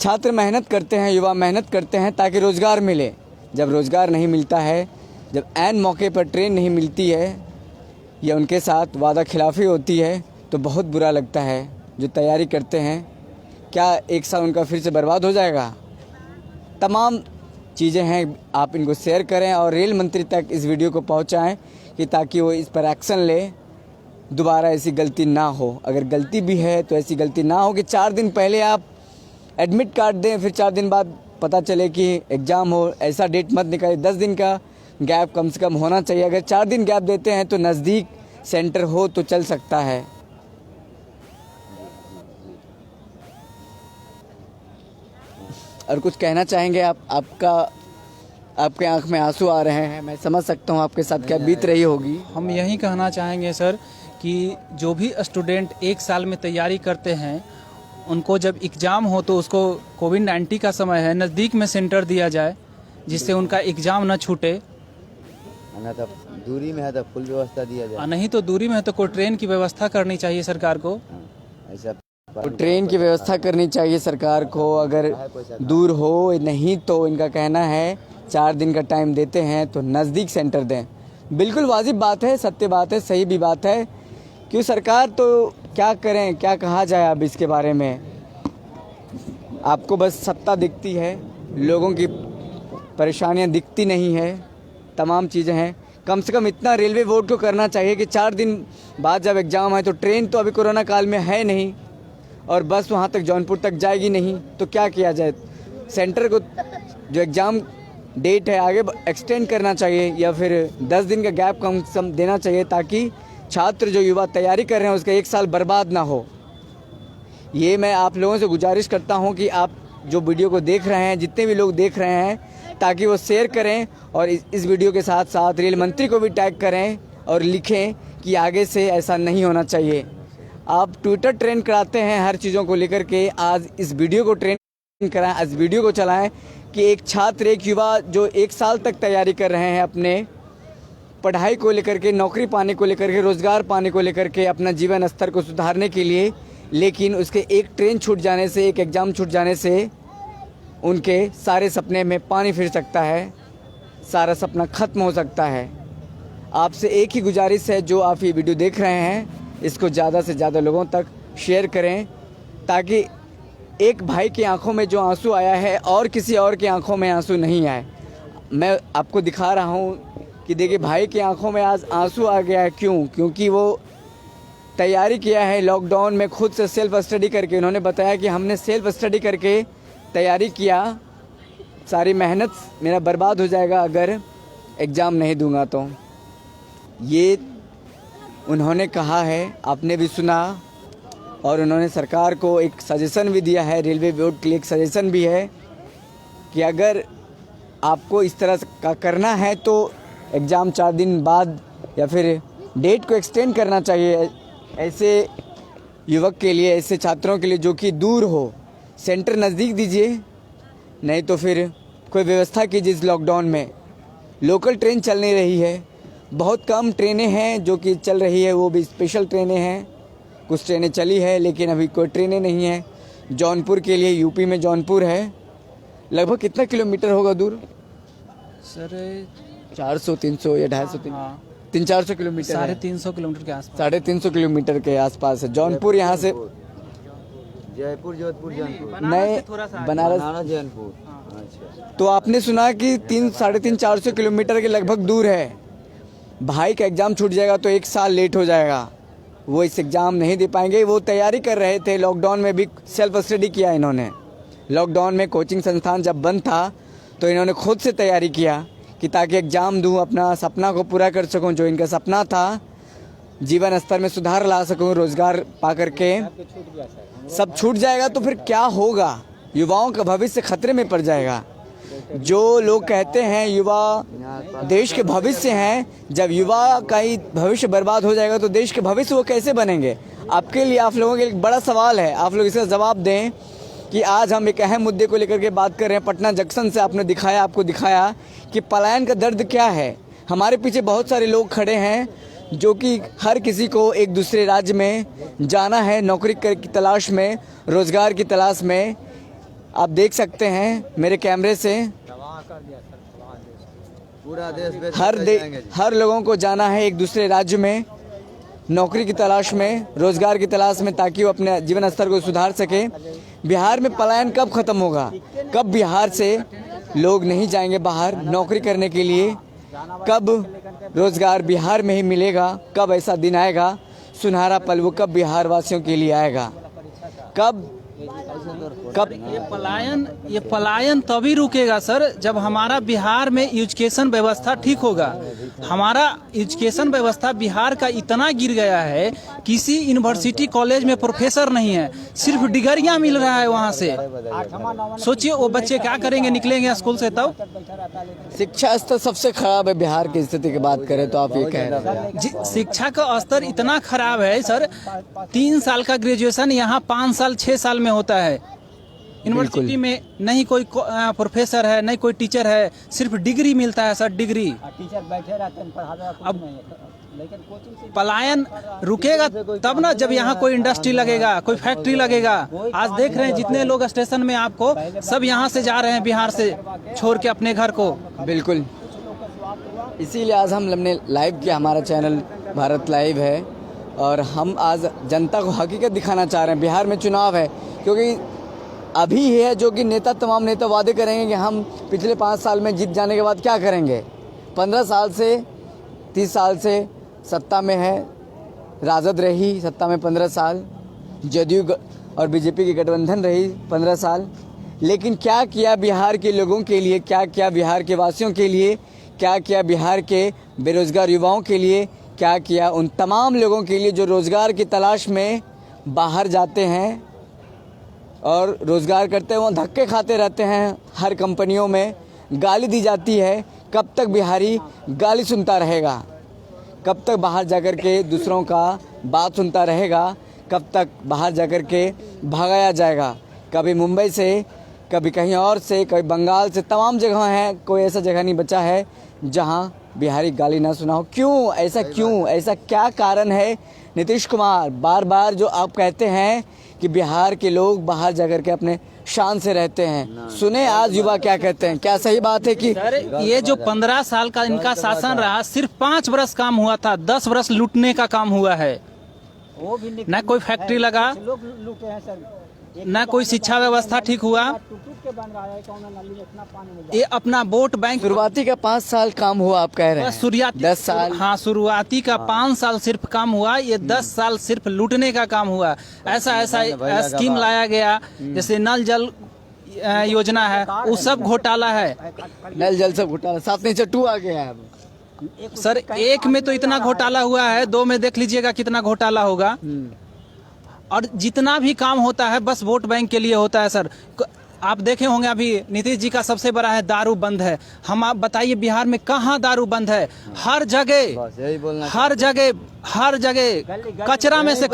छात्र मेहनत करते हैं, युवा मेहनत करते हैं ताकि रोज़गार मिले। जब रोज़गार नहीं मिलता है, जब ऐन मौके पर ट्रेन नहीं मिलती है या उनके साथ वादा खिलाफ़ी होती है तो बहुत बुरा लगता है। जो तैयारी करते हैं, क्या एक साल उनका फिर से बर्बाद हो जाएगा। तमाम चीज़ें हैं, आप इनको शेयर करें और रेल मंत्री तक इस वीडियो को पहुंचाएं कि ताकि वो इस पर एक्शन ले, दोबारा ऐसी गलती ना हो। अगर गलती भी है तो ऐसी गलती ना हो कि 4 दिन पहले आप एडमिट कार्ड दें, फिर 4 दिन बाद पता चले कि एग्ज़ाम हो। ऐसा डेट मत निकालें। 10 दिन का गैप कम से कम होना चाहिए। अगर 4 दिन गैप देते हैं तो नज़दीक सेंटर हो तो चल सकता है। और कुछ कहना चाहेंगे आप? आपके आंख में आंसू आ रहे हैं, मैं समझ सकता हूं आपके साथ क्या बीत रही होगी। हम यही कहना चाहेंगे सर कि जो भी स्टूडेंट 1 साल में तैयारी करते हैं, उनको जब एग्ज़ाम हो तो उसको कोविड-19 का समय है, नज़दीक में सेंटर दिया जाए जिससे उनका एग्ज़ाम न छूटे। तो दूरी में है तो फुल व्यवस्था दिया जाए, नहीं तो दूरी में है तो कोई ट्रेन की व्यवस्था करनी चाहिए सरकार को। ऐसा तो ट्रेन की व्यवस्था करनी चाहिए सरकार को। अगर दूर हो नहीं तो इनका कहना है 4 दिन का टाइम देते हैं तो नज़दीक सेंटर दें। बिल्कुल वाजिब बात है, सत्य बात है, सही भी बात है। क्यों सरकार तो क्या करें, क्या कहा जाए अब इसके बारे में। आपको बस सत्ता दिखती है, लोगों की परेशानियां दिखती नहीं है। तमाम चीज़ें हैं। कम से कम इतना रेलवे बोर्ड को करना चाहिए कि 4 दिन बाद जब एग्ज़ाम है तो ट्रेन तो अभी कोरोना काल में है नहीं और बस वहाँ तक जौनपुर तक जाएगी नहीं, तो क्या किया जाए। सेंटर को जो एग्ज़ाम डेट है आगे एक्सटेंड करना चाहिए या फिर 10 दिन का गैप कम से कम देना चाहिए ताकि छात्र जो युवा तैयारी कर रहे हैं उसका 1 साल बर्बाद ना हो। ये मैं आप लोगों से गुजारिश करता हूँ कि आप जो वीडियो को देख रहे हैं, जितने भी लोग देख रहे हैं, ताकि वो शेयर करें और इस वीडियो के साथ साथ रेल मंत्री को भी टैग करें और लिखें कि आगे से ऐसा नहीं होना चाहिए। आप ट्विटर ट्रेंड कराते हैं हर चीज़ों को लेकर के, आज इस वीडियो को ट्रेंड कराएं, इस वीडियो को चलाएं कि एक छात्र, एक युवा जो 1 साल तक तैयारी कर रहे हैं अपने पढ़ाई को लेकर के, नौकरी पाने को लेकर के, रोज़गार पाने को लेकर के, अपना जीवन स्तर को सुधारने के लिए, लेकिन उसके एक ट्रेन छूट जाने से, एक एग्ज़ाम छूट जाने से उनके सारे सपने में पानी फिर सकता है, सारा सपना ख़त्म हो सकता है। आपसे एक ही गुजारिश है, जो आप ये वीडियो देख रहे हैं इसको ज़्यादा से ज़्यादा लोगों तक शेयर करें ताकि एक भाई की आंखों में जो आंसू आया है और किसी और की आंखों में आंसू नहीं आए। मैं आपको दिखा रहा हूँ कि देखिए भाई की आंखों में आज आंसू आ गया है। क्यों? क्योंकि वो तैयारी किया है लॉकडाउन में, खुद से सेल्फ स्टडी करके। उन्होंने बताया कि हमने सेल्फ स्टडी करके तैयारी किया, सारी मेहनत मेरा बर्बाद हो जाएगा अगर एग्ज़ाम नहीं दूंगा तो। ये उन्होंने कहा है, आपने भी सुना, और उन्होंने सरकार को एक सजेशन भी दिया है, रेलवे बोर्ड के लिए एक सजेशन भी है कि अगर आपको इस तरह का करना है तो एग्ज़ाम 4 दिन बाद या फिर डेट को एक्सटेंड करना चाहिए ऐसे युवक के लिए, ऐसे छात्रों के लिए जो कि दूर हो। सेंटर नज़दीक दीजिए, नहीं तो फिर कोई व्यवस्था कीजिए। इस लॉकडाउन में लोकल ट्रेन चल नहीं रही है, बहुत कम ट्रेनें हैं जो कि चल रही है, वो भी स्पेशल ट्रेनें हैं। कुछ ट्रेनें चली है लेकिन अभी कोई ट्रेनें नहीं हैं। जौनपुर के लिए, यूपी में जौनपुर है, लगभग कितना किलोमीटर होगा दूर सर? 400, 300 या 250, 300-400 किलोमीटर, 350 किलोमीटर के आसपास, 350 किलोमीटर के आसपास है जौनपुर। यहाँ से जयपुर, जोधपुर, जौनपुर, नए बनारस, जौनपुर। अच्छा, तो आपने सुना कि 300-450 किलोमीटर के लगभग दूर है। भाई का एग्ज़ाम छूट जाएगा तो 1 साल लेट हो जाएगा, वो इस एग्ज़ाम नहीं दे पाएंगे। वो तैयारी कर रहे थे, लॉकडाउन में भी सेल्फ स्टडी किया इन्होंने। लॉकडाउन में कोचिंग संस्थान जब बंद था तो इन्होंने खुद से तैयारी किया कि ताकि एग्ज़ाम दूं, अपना सपना को पूरा कर सकूं। जो इनका सपना था, जीवन स्तर में सुधार ला सकूं, रोज़गार पा करके, सब छूट जाएगा तो फिर क्या होगा? युवाओं का भविष्य खतरे में पड़ जाएगा। जो लोग कहते हैं युवा देश के भविष्य हैं, जब युवा का ही भविष्य बर्बाद हो जाएगा तो देश के भविष्य वो कैसे बनेंगे? आपके लिए, आप लोगों के लिए एक बड़ा सवाल है, आप लोग इसका जवाब दें कि आज हम एक अहम मुद्दे को लेकर के बात कर रहे हैं। पटना जंक्शन से आपको दिखाया कि पलायन का दर्द क्या है। हमारे पीछे बहुत सारे लोग खड़े हैं जो कि हर किसी को एक दूसरे राज्य में जाना है नौकरी की तलाश में, रोज़गार की तलाश में। आप देख सकते हैं मेरे कैमरे से पूरा देश हर लोगों को जाना है एक दूसरे राज्य में नौकरी की तलाश में, रोज़गार की तलाश में, ताकि वो अपने जीवन स्तर को सुधार सके। बिहार में पलायन कब ख़त्म होगा? कब बिहार से लोग नहीं जाएंगे बाहर नौकरी करने के लिए? कब रोज़गार बिहार में ही मिलेगा? कब ऐसा दिन आएगा सुनहरा पल, वो कब बिहार वासियों के लिए आएगा? कब ये पलायन तभी रुकेगा सर जब हमारा बिहार में एजुकेशन व्यवस्था ठीक होगा। हमारा एजुकेशन व्यवस्था बिहार का इतना गिर गया है, किसी यूनिवर्सिटी कॉलेज में प्रोफेसर नहीं है, सिर्फ डिग्रियां मिल रहा है वहां से। सोचिए वो बच्चे क्या करेंगे, निकलेंगे स्कूल से तब। शिक्षा स्तर सबसे खराब है बिहार की स्थिति की बात करें तो आप ये कह रहे हैं। जी, शिक्षा का स्तर इतना खराब है सर, 3 साल का ग्रेजुएशन यहाँ 5 साल 6 साल में होता है। यूनिवर्सिटी में नहीं कोई प्रोफेसर है, नहीं कोई टीचर है, सिर्फ डिग्री मिलता है सर, डिग्री। टीचर बैठे रहते हैं, अब पलायन रुकेगा तब ना जब यहाँ कोई इंडस्ट्री लगेगा, कोई फैक्ट्री लगेगा। आज देख रहे हैं जितने लोग स्टेशन में आपको, सब यहाँ से जा रहे हैं बिहार से छोड़ के अपने घर को। बिल्कुल, इसीलिए आज हमने लाइव किया, हमारा चैनल भारत लाइव है और हम आज जनता को हकीकत दिखाना चाह रहे हैं। बिहार में चुनाव है, क्योंकि अभी ही है जो कि तमाम नेता वादे करेंगे कि हम पिछले 5 साल में जीत जाने के बाद क्या करेंगे। 15 साल से 30 साल से सत्ता में है, राजद रही सत्ता में 15 साल, जदयू और बीजेपी की गठबंधन रही 15 साल, लेकिन क्या किया बिहार के लोगों के लिए, क्या किया बिहार के वासियों के लिए, क्या किया बिहार के बेरोजगार युवाओं के लिए, क्या किया उन तमाम लोगों के लिए जो रोज़गार की तलाश में बाहर जाते हैं और रोज़गार करते हैं, वहाँ धक्के खाते रहते हैं, हर कंपनियों में गाली दी जाती है। कब तक बिहारी गाली सुनता रहेगा? कब तक बाहर जाकर के दूसरों का बात सुनता रहेगा? कब तक बाहर जाकर के भगाया जाएगा? कभी मुंबई से, कभी कहीं और से, कभी बंगाल से, तमाम जगह हैं, कोई ऐसा जगह नहीं बचा है जहां बिहारी गाली ना सुना हो। क्यों ऐसा, क्यों ऐसा, क्या कारण है? नीतीश कुमार, बार बार जो आप कहते हैं कि बिहार के लोग बाहर जाकर के अपने शान से रहते हैं, सुने आज युवा क्या कहते हैं। क्या सही बात है कि ये जो 15 साल का इनका शासन रहा, सिर्फ 5 वर्ष काम हुआ था, 10 वर्ष लूटने का काम हुआ है। न कोई फैक्ट्री लगा, न कोई शिक्षा व्यवस्था ठीक हुआ। ये अपना वोट बैंक, शुरुआती का 5 साल काम हुआ आप कह रहे हैं, शुरुआती 10 साल। हाँ, शुरुआती का 5 साल सिर्फ काम हुआ, ये 10 साल सिर्फ लूटने का काम हुआ। ऐसा स्कीम लाया गया, जैसे नल जल योजना है, वो सब घोटाला है। नल जल सब घोटाला, 7 नहीं 2 आ गया है अब। सर 1 में तो इतना घोटाला हुआ है, 2 में देख लीजिएगा कितना घोटाला होगा। और जितना भी काम होता है बस वोट बैंक के लिए होता है सर। आप देखे होंगे अभी नीतीश जी का सबसे बड़ा है दारू बंद है। हम आप बताइए बिहार में कहाँ दारू बंद है? हर जगह, हर जगह कचरा में से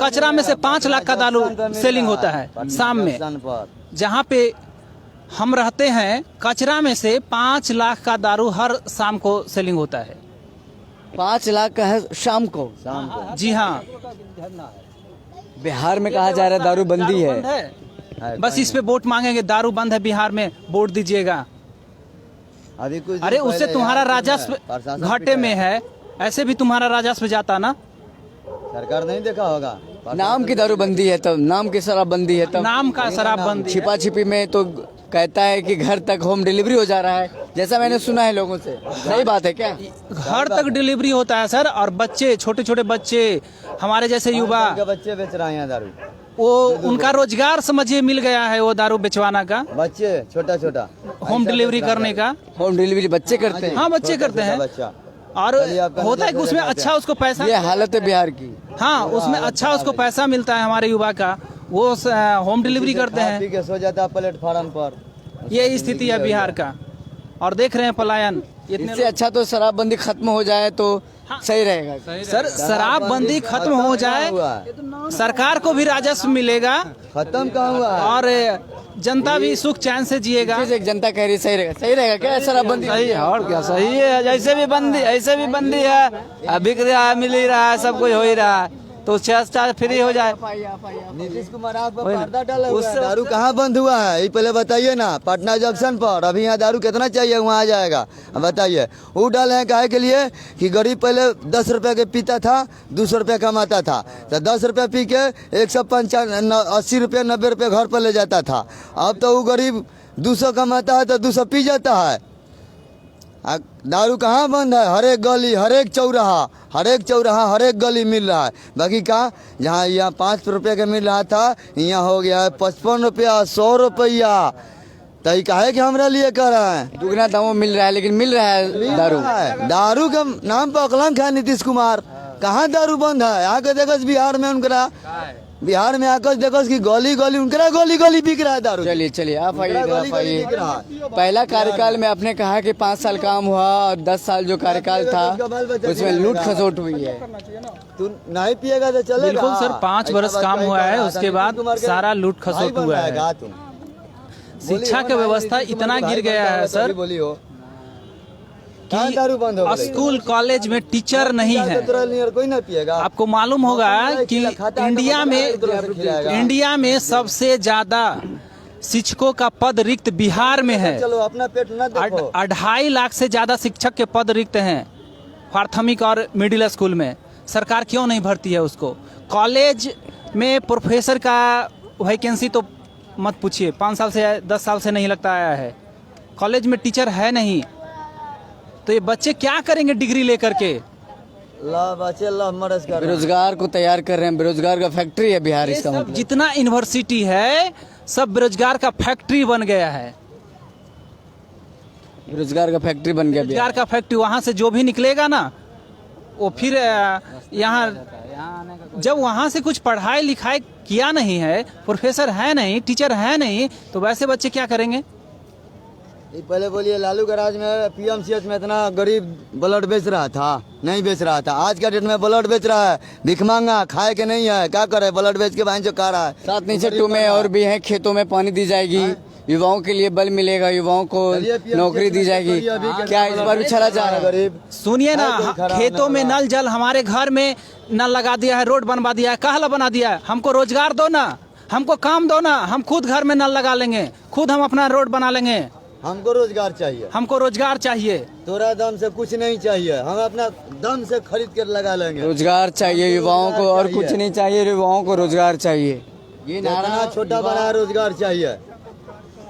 5 लाख का दारू सेलिंग होता है शाम में। जहाँ पे हम रहते हैं कचरा में से 5 लाख का दारू हर शाम को सेलिंग होता है। 5 लाख का है शाम को? जी हाँ, बिहार में कहा जा रहा है दारू बंदी है। बस इस पे वोट मांगेंगे, दारू बंद है बिहार में, वोट दीजिएगा। अरे उससे तुम्हारा राजस्व घाटे में है, ऐसे भी तुम्हारा राजस्व जाता ना। सरकार नहीं देखा होगा, नाम की दारूबंदी है तब, नाम की शराबबंदी है तब। नाम का शराबबंदी, छिपा छिपी में तो कहता है कि घर तक होम डिलीवरी हो जा रहा है, जैसा मैंने सुना है लोगों से। सही बात है क्या? घर तक डिलीवरी होता है सर। और बच्चे, छोटे छोटे बच्चे, हमारे जैसे युवा, बच्चे बेच रहे हैं दारू, वो उनका रोजगार समझिए मिल गया है, वो दारू बेचवाना का, बच्चे छोटा होम डिलीवरी करने का। होम डिलीवरी बच्चे करते हैं? हाँ, बच्चे करते हैं। और होता है कि उसमें अच्छा उसको पैसा, ये हालत है बिहार की। हाँ, उसमें अच्छा उसको पैसा मिलता है हमारे युवा का, वो होम डिलीवरी करते हैं। सो जाता है प्लेटफार्म पर। ये स्थिति है बिहार का। और देख रहे हैं पलायन। इससे अच्छा तो शराबबंदी खत्म हो जाए तो सही रहेगा। सर शराबबंदी खत्म हो जाए, सरकार को भी राजस्व मिलेगा। खत्म कहाँ हुआ? और जनता भी सुख चैन से जिएगा। जैसे एक जनता कह रही है सही रहेगा क्या शराबबंदी? सही है और क्या सही है। ऐसे भी बंदी है, बिक रहा है, मिल ही रहा है, सब कुछ हो ही रहा है, तो चार्ज फ्री हो जाए। नीतीश कुमार आप पर पर्दा डाला हुआ है। दारू कहाँ बंद हुआ है ये पहले बताइए ना। पटना जंक्शन पर अभी यहाँ दारू कितना चाहिए वहाँ आ जाएगा, अब बताइए। वो डाले हैं काहे के लिए कि गरीब पहले 10 रुपए के पीता था, 200 रुपये कमाता था, तो 10 रुपये पी के 180 रुपये 90 रुपये घर पर ले जाता था। अब तो वो गरीब 200 कमाता है तो 200 पी जाता है। दारू कहाँ बंद है? हर एक गली, हर एक चौराहा, हर एक गली मिल रहा है। बाकी कहाँ, जहाँ यहाँ 5 रुपये का मिल रहा था यहाँ हो गया है 55 रुपया, 100 रुपया। तो ये काहे कि हमरा लिए कर रहे हैं? दुगना दामों मिल रहा है, लेकिन मिल रहा है दारू के नाम पर कलंक है नीतीश कुमार। कहाँ दारू बंद है? आके देखो बिहार में उनका, बिहार में आकर देखो कि गली गली उनका गली बिक रहा है दारू। चलिए आप आइए। पहला कार्यकाल में आपने कहा कि 5 साल काम हुआ और 10 साल जो कार्यकाल था उसमें लूट खसोट हुई है। तू नहीं पिएगा तो चलेगा। बिल्कुल सर, 5 वर्ष काम हुआ है, उसके बाद सारा लूट खसोट हुआ है। शिक्षा की व्यवस्था इतना गिर गया है सर कि दारू बंद हो गई। स्कूल कॉलेज में टीचर नहीं है। कोई नहीं पिएगा। आपको मालूम होगा कि इंडिया में सबसे ज्यादा शिक्षकों का पद रिक्त बिहार में है। चलो अपना पेट न देखो। 2.5 लाख से ज्यादा शिक्षक के पद रिक्त हैं प्राथमिक और मिडिल स्कूल में। सरकार क्यों नहीं भरती है उसको? कॉलेज में प्रोफेसर का वैकेंसी तो मत पूछिए, 5 साल से 10 साल से नहीं लगता आया है। कॉलेज में टीचर है नहीं, तो ये बच्चे क्या करेंगे डिग्री लेकर के? बेरोजगार को तैयार कर रहे हैं। बेरोजगार का फैक्ट्री है बिहार इसका मतलब। जितना यूनिवर्सिटी है सब बेरोजगार का फैक्ट्री बन गया है। बेरोजगार का फैक्ट्री बन गया। बेरोजगार का फैक्ट्री, वहाँ से जो भी निकलेगा ना वो फिर यहाँ, जब वहाँ से कुछ पढ़ाई लिखाई किया नहीं है, प्रोफेसर है नहीं, टीचर है नहीं, तो वैसे बच्चे क्या करेंगे? पहले बोलिए लालू के राज में पीएमसीएच में इतना गरीब ब्लड बेच रहा था, नहीं बेच रहा था। आज के डेट में ब्लड बेच रहा है, भिख मांगा, खाए के नहीं है, क्या करे? ब्लड बेच के भाई जो खा रहा है। 7 नीचे 2 में और भी है, खेतों में पानी दी जाएगी, युवाओं के लिए बल मिलेगा, युवाओं को नौकरी दी जाएगी। क्या इस बार भी छला जा रहा है? गरीब सुनिए ना, खेतों में नल जल, हमारे घर में नल लगा दिया है, रोड बनवा दिया है, कहला बना दिया है। हमको रोजगार दो ना, हमको काम दो ना, हम खुद घर में नल लगा लेंगे, खुद हम अपना रोड बना लेंगे। हमको रोजगार चाहिए। हमको रोजगार चाहिए। तोरा दम से कुछ नहीं चाहिए, हम अपना दम से खरीद कर लगा लेंगे। रोजगार चाहिए युवाओं को, और कुछ नहीं चाहिए। युवाओं को रोजगार चाहिए, ये नारा छोटा बड़ा रोजगार चाहिए।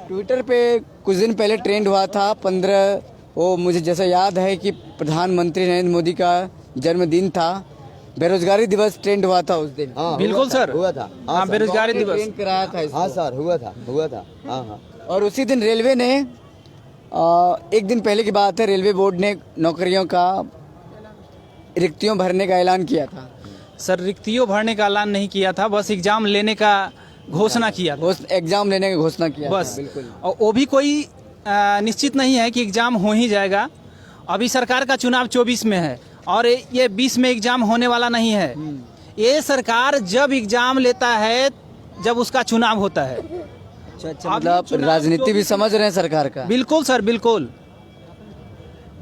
ट्विटर पे कुछ दिन पहले ट्रेंड हुआ था 15, वो मुझे जैसा याद है कि प्रधानमंत्री नरेंद्र मोदी का जन्मदिन था, बेरोजगारी दिवस ट्रेंड हुआ था उस दिन। बिल्कुल सर, हुआ था। हाँ, बेरोजगारी दिवस ट्रेंड कराया था इसको। हाँ सर, हुआ था। हाँ। और उसी दिन रेलवे ने एक दिन पहले की बात है, रेलवे बोर्ड ने नौकरियों का रिक्तियों भरने का ऐलान किया था। सर, रिक्तियों भरने का ऐलान नहीं किया था, बस एग्जाम लेने का घोषणा किया था। एग्जाम लेने की घोषणा किया बस। बिल्कुल। और वो भी कोई निश्चित नहीं है कि एग्जाम हो ही जाएगा। अभी सरकार का चुनाव 24 में है और ये 20 में एग्जाम होने वाला नहीं है। ये सरकार जब एग्जाम लेता है जब उसका चुनाव होता है। अच्छा, मतलब राजनीति भी समझ रहे हैं सरकार का। बिल्कुल सर, बिल्कुल।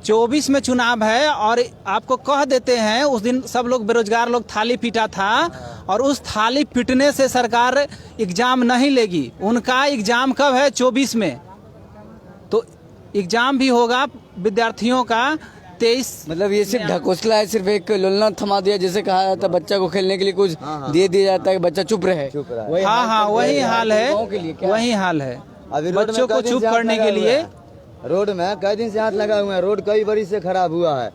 24 में चुनाव है और आपको कह देते हैं, उस दिन सब लोग बेरोजगार लोग थाली पीटा था और उस थाली पीटने से सरकार एग्जाम नहीं लेगी। उनका एग्जाम कब है? 24 में। तो एग्जाम भी होगा विद्यार्थियों का 23। मतलब ये सिर्फ ढकोसला है, सिर्फ एक लोलना थमा दिया, जैसे कहा जाता है बच्चा को खेलने के लिए कुछ दे दिया जाता है कि बच्चा चुप रहे। हाँ, वही हाल है, वही हाल है। बच्चों को चुप करने के लिए रोड में कई दिन से हाथ लगा हुआ है। रोड कई बरी से खराब हुआ है,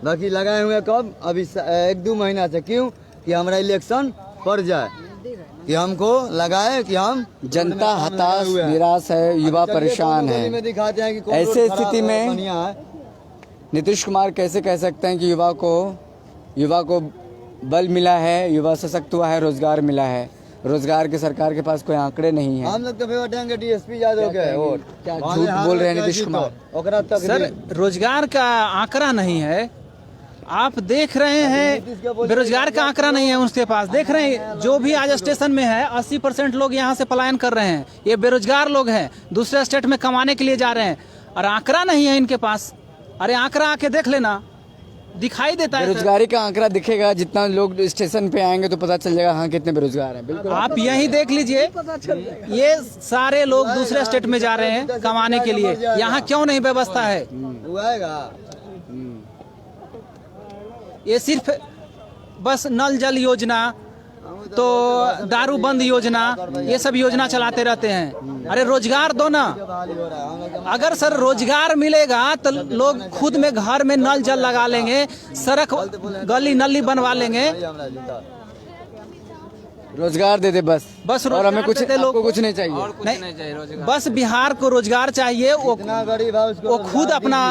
बाकी लगाए हुए कब? अभी 1-2 महीना से। क्यों? कि हमारा इलेक्शन पड़ जाए, कि हमको लगाए कि हम। जनता हताश निराश है, युवा परेशान है। दिखाते हैं कि ऐसे स्थिति में नीतीश कुमार कैसे कह सकते हैं कि युवा को बल मिला है, युवा सशक्त हुआ है, रोजगार मिला है? रोजगार के सरकार के पास कोई आंकड़े नहीं है। हम लोग तो बैठेंगे डीएसपी यादव के, और क्या झूठ बोल रहे हैं नीतीश कुमार? सर, रोजगार का आंकड़ा नहीं है। आप देख रहे हैं बेरोजगार का आंकड़ा नहीं है उसके पास। देख रहे हैं जो भी आज स्टेशन में है 80% लोग यहाँ से पलायन कर रहे हैं। ये बेरोजगार लोग हैं, दूसरे स्टेट में कमाने के लिए जा रहे हैं और आंकड़ा नहीं है इनके पास। अरे आंकड़ा आके देख लेना, दिखाई देता है। बेरोजगारी का आंकड़ा दिखेगा, जितना लोग स्टेशन पे आएंगे तो पता चल जाएगा हाँ कितने बेरोजगार हैं। बिल्कुल आप यही देख लीजिए, ये सारे लोग दूसरे स्टेट में जा रहे हैं कमाने के लिए। यहाँ क्यों नहीं व्यवस्था है? ये सिर्फ बस नल जल योजना, तो दारू बंद योजना, ये सब योजना चलाते रहते हैं। अरे रोजगार दो ना। अगर सर रोजगार मिलेगा तो लोग खुद में घर में नल जल लगा लेंगे, सड़क गली नली बनवा लेंगे। रोजगार दे दे बस और हमें कुछ लोग को कुछ नहीं चाहिए। नहीं, बस बिहार को रोजगार चाहिए। वो खुद अपना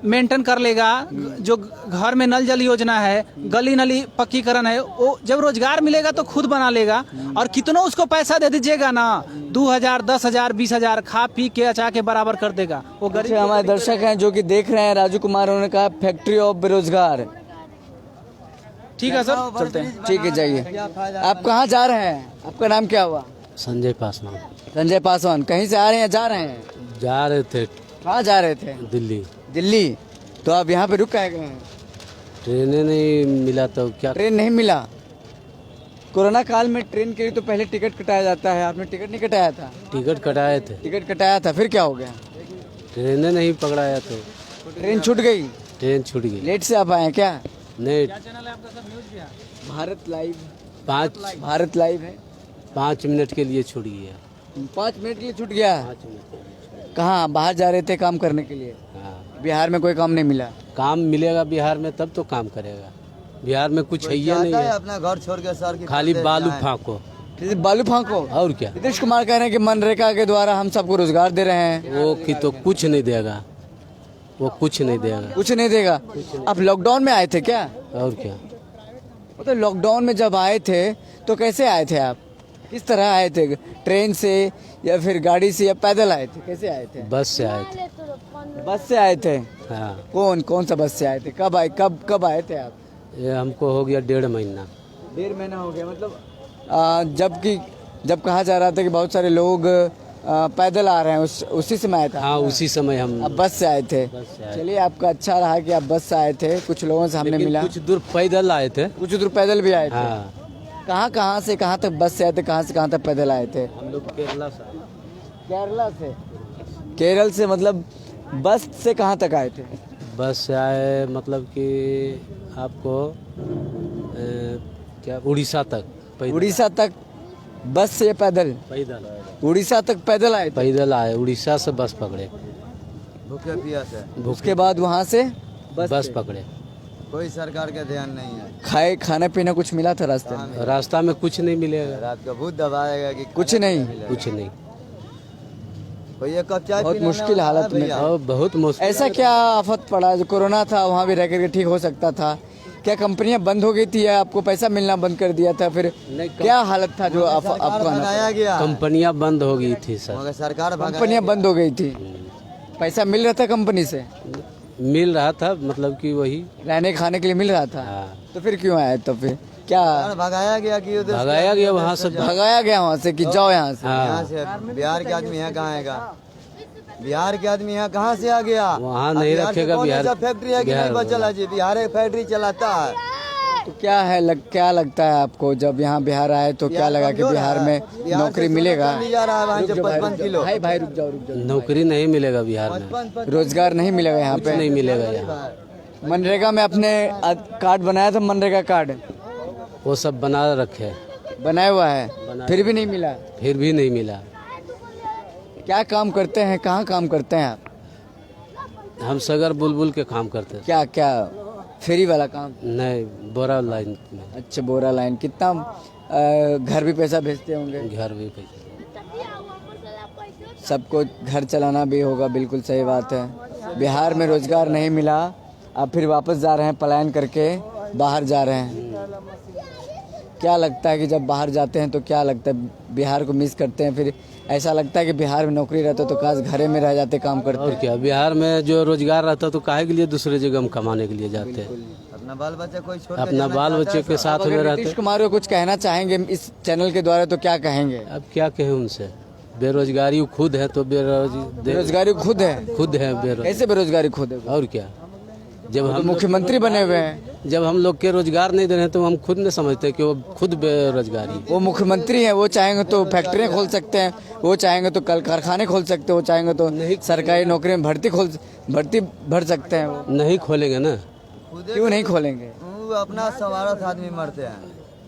मेंटेन कर लेगा। जो घर में नल जल योजना है, गली नली पक्कीकरण है, वो जब रोजगार मिलेगा तो खुद बना लेगा। और कितना उसको पैसा दे दीजिएगा ना, 2000, 10,000, 20,000 खा पी के अचा के बराबर कर देगा वो गरीब। हमारे दर्शक हैं जो कि देख रहे हैं, राजू कुमार उन्होंने कहा फैक्ट्री ऑफ बेरोजगार। ठीक है सर, चलते हैं। ठीक है, जाइए। आप कहाँ जा रहे हैं? आपका नाम क्या हुआ? संजय पासवान। संजय पासवान। कहीं से आ रहे हैं, जा रहे हैं? जा रहे थे कहाँ जा रहे थे? दिल्ली। दिल्ली। तो आप यहाँ पे रुक गए हैं? ट्रेनें नहीं मिला तो क्या? ट्रेन नहीं मिला। कोरोना काल में ट्रेन के लिए तो पहले टिकट कटाया जाता है, आपने टिकट नहीं कटाया था? टिकट कटाए थे। टिकट कटाया था, फिर क्या हो गया? ट्रेनें नहीं पकड़ाया तो ट्रेन छूट गई। ट्रेन छूट गई। लेट से आप आए हैं क्या? नहीं, भारत लाइव। 5 भारत लाइव है। 5 मिनट के लिए छूट गया। 5 मिनट के लिए छूट गया। 5 मिनट। कहाँ बाहर जा रहे थे काम करने के लिए? हाँ, बिहार में कोई काम नहीं मिला। काम मिलेगा बिहार में तब तो काम करेगा। बिहार में कुछ है ही नहीं है, अपना घर छोड़ के सर की खाली बालू फाँको। बालू फांको। और क्या? नीतीश कुमार कह रहे हैं कि मनरेगा के द्वारा हम सबको रोजगार दे रहे हैं। वो कि तो कुछ नहीं देगा, वो कुछ नहीं देगा। कुछ नहीं देगा। आप लॉकडाउन में आए थे क्या? और क्या? तो लॉकडाउन में जब आए थे तो कैसे आए थे आप? किस तरह आए थे? ट्रेन से या फिर गाड़ी से या पैदल आए थे? कैसे आए थे? बस से आए थे। बस से आए थे। हाँ। कौन सा बस से आए थे? कब आए थे आप? ये हमको हो गया 1.5 महीना। 1.5 महीना हो गया। मतलब जब कहा जा रहा था कि बहुत सारे लोग पैदल आ रहे हैं, उसी समय आया था। हाँ, उसी समय हम अब बस से आए थे। बस से आए। चलिए, आपका अच्छा रहा कि आप बस से आए थे। कुछ लोगों से हमने लेकिन मिला। कुछ दूर पैदल आए थे। कुछ दूर पैदल भी आए थे। हाँ, कहाँ से कहाँ तक बस से आए थे? कहाँ से कहाँ तक पैदल आए थे? हम लोग केरला से। केरला से। केरल से मतलब बस से कहाँ तक आए थे? बस से आए मतलब कि आपको क्या उड़ीसा तक पैदल। उड़ीसा तक बस से या पैदल? पैदल उड़ीसा तक पैदल आए थे। पैदल आए, उड़ीसा से बस पकड़े। भूखे प्यास है। उसके बाद वहाँ से बस पकड़े। कोई सरकार का ध्यान नहीं है। खाना पीना कुछ मिला था रास्ते में? रास्ता में कुछ नहीं मिलेगा। रात का भूत दबाएगा कि कुछ नहीं। कुछ नहीं। भैया कब चाय बहुत पीना मुश्किल ना हालत में। भैया। और बहुत मुश्किल। ऐसा क्या आफत पड़ा? जो कोरोना था वहाँ भी रह करके ठीक हो सकता था? क्या कंपनियां बंद हो गई थी या आपको पैसा मिलना बंद कर दिया था? फिर क्या हालत था जो आपको भगाया गया। कंपनियां बंद हो गई थी सर। मगर सरकार कंपनियां बंद हो गई थी। पैसा मिल रहा था कंपनी से? मिल रहा था, मतलब कि वही रहने खाने के लिए मिल रहा था। हाँ। तो फिर क्यों आए? तो फिर क्या भगाया गया कि उधर से भगाया गया वहाँ से। भगाया गया वहाँ से कि जाओ यहाँ से? हाँ, यहाँ से बिहार के आदमी यहाँ कहाँ आएगा? बिहार के आदमी यहाँ कहाँ से आ गया? वहाँ नहीं रखेगा बिहार। फैक्ट्री है कि नहीं बचल है जी? बिहार एक फैक्ट्री चलाता है। तो क्या है क्या लगता है आपको जब यहाँ बिहार आए तो क्या लगा कि बिहार में नौकरी मिलेगा? भाई रुक जाओ। नौकरी नहीं मिलेगा बिहार में। रोजगार नहीं मिलेगा यहाँ कुछ पे? नहीं मिलेगा यहाँ। मनरेगा में अपने कार्ड बनाया था? मनरेगा कार्ड वो सब बना रखे, बनाया हुआ है, फिर भी नहीं मिला? फिर भी नहीं मिला। क्या काम करते हैं? कहाँ काम करते हैं आप? हम सगर बुलबुल के काम करते थे। क्या फेरी वाला काम? नहीं, बोरा लाइन में। अच्छा, बोरा लाइन। कितना घर भी पैसा भेजते होंगे? घर भी पैसा। सबको घर चलाना भी होगा। बिल्कुल सही बात है। बिहार में रोजगार नहीं मिला, अब फिर वापस जा रहे हैं, पलायन करके बाहर जा रहे हैं। क्या लगता है कि जब बाहर जाते हैं तो क्या लगता है, बिहार को मिस करते हैं? फिर ऐसा लगता है कि बिहार में नौकरी रहता तो काश घरे में रह जाते, काम करते। और क्या, बिहार में जो रोजगार रहता तो काहे के लिए दूसरे जगह हम कमाने के लिए जाते हैं? अपना बाल बच्चा कोई छोड़ अपना बाल बच्चे के साथ में अगर रहते। नीतीश कुमार को कुछ कहना चाहेंगे इस चैनल के द्वारा तो क्या कहेंगे? अब क्या कहें उनसे, बेरोजगारी खुद है तो बेरोजगारी खुद है। खुद है बेरोजगारी। कैसे बेरोजगारी खुद है? और क्या, जब तो हम मुख्यमंत्री बने हुए हैं, जब हम लोग के रोजगार नहीं दे रहे हैं तो हम खुद नहीं समझते कि वो खुद बेरोजगारी है। वो मुख्यमंत्री हैं, वो चाहेंगे तो फैक्ट्रियां खोल सकते हैं, वो चाहेंगे तो कल कारखाने खोल सकते हैं, वो चाहेंगे तो सरकारी नौकरी में भर्ती भर सकते हैं। वो नहीं खोलेंगे ना, क्यों नहीं खोलेंगे? वो अपना 112 आदमी मरते हैं।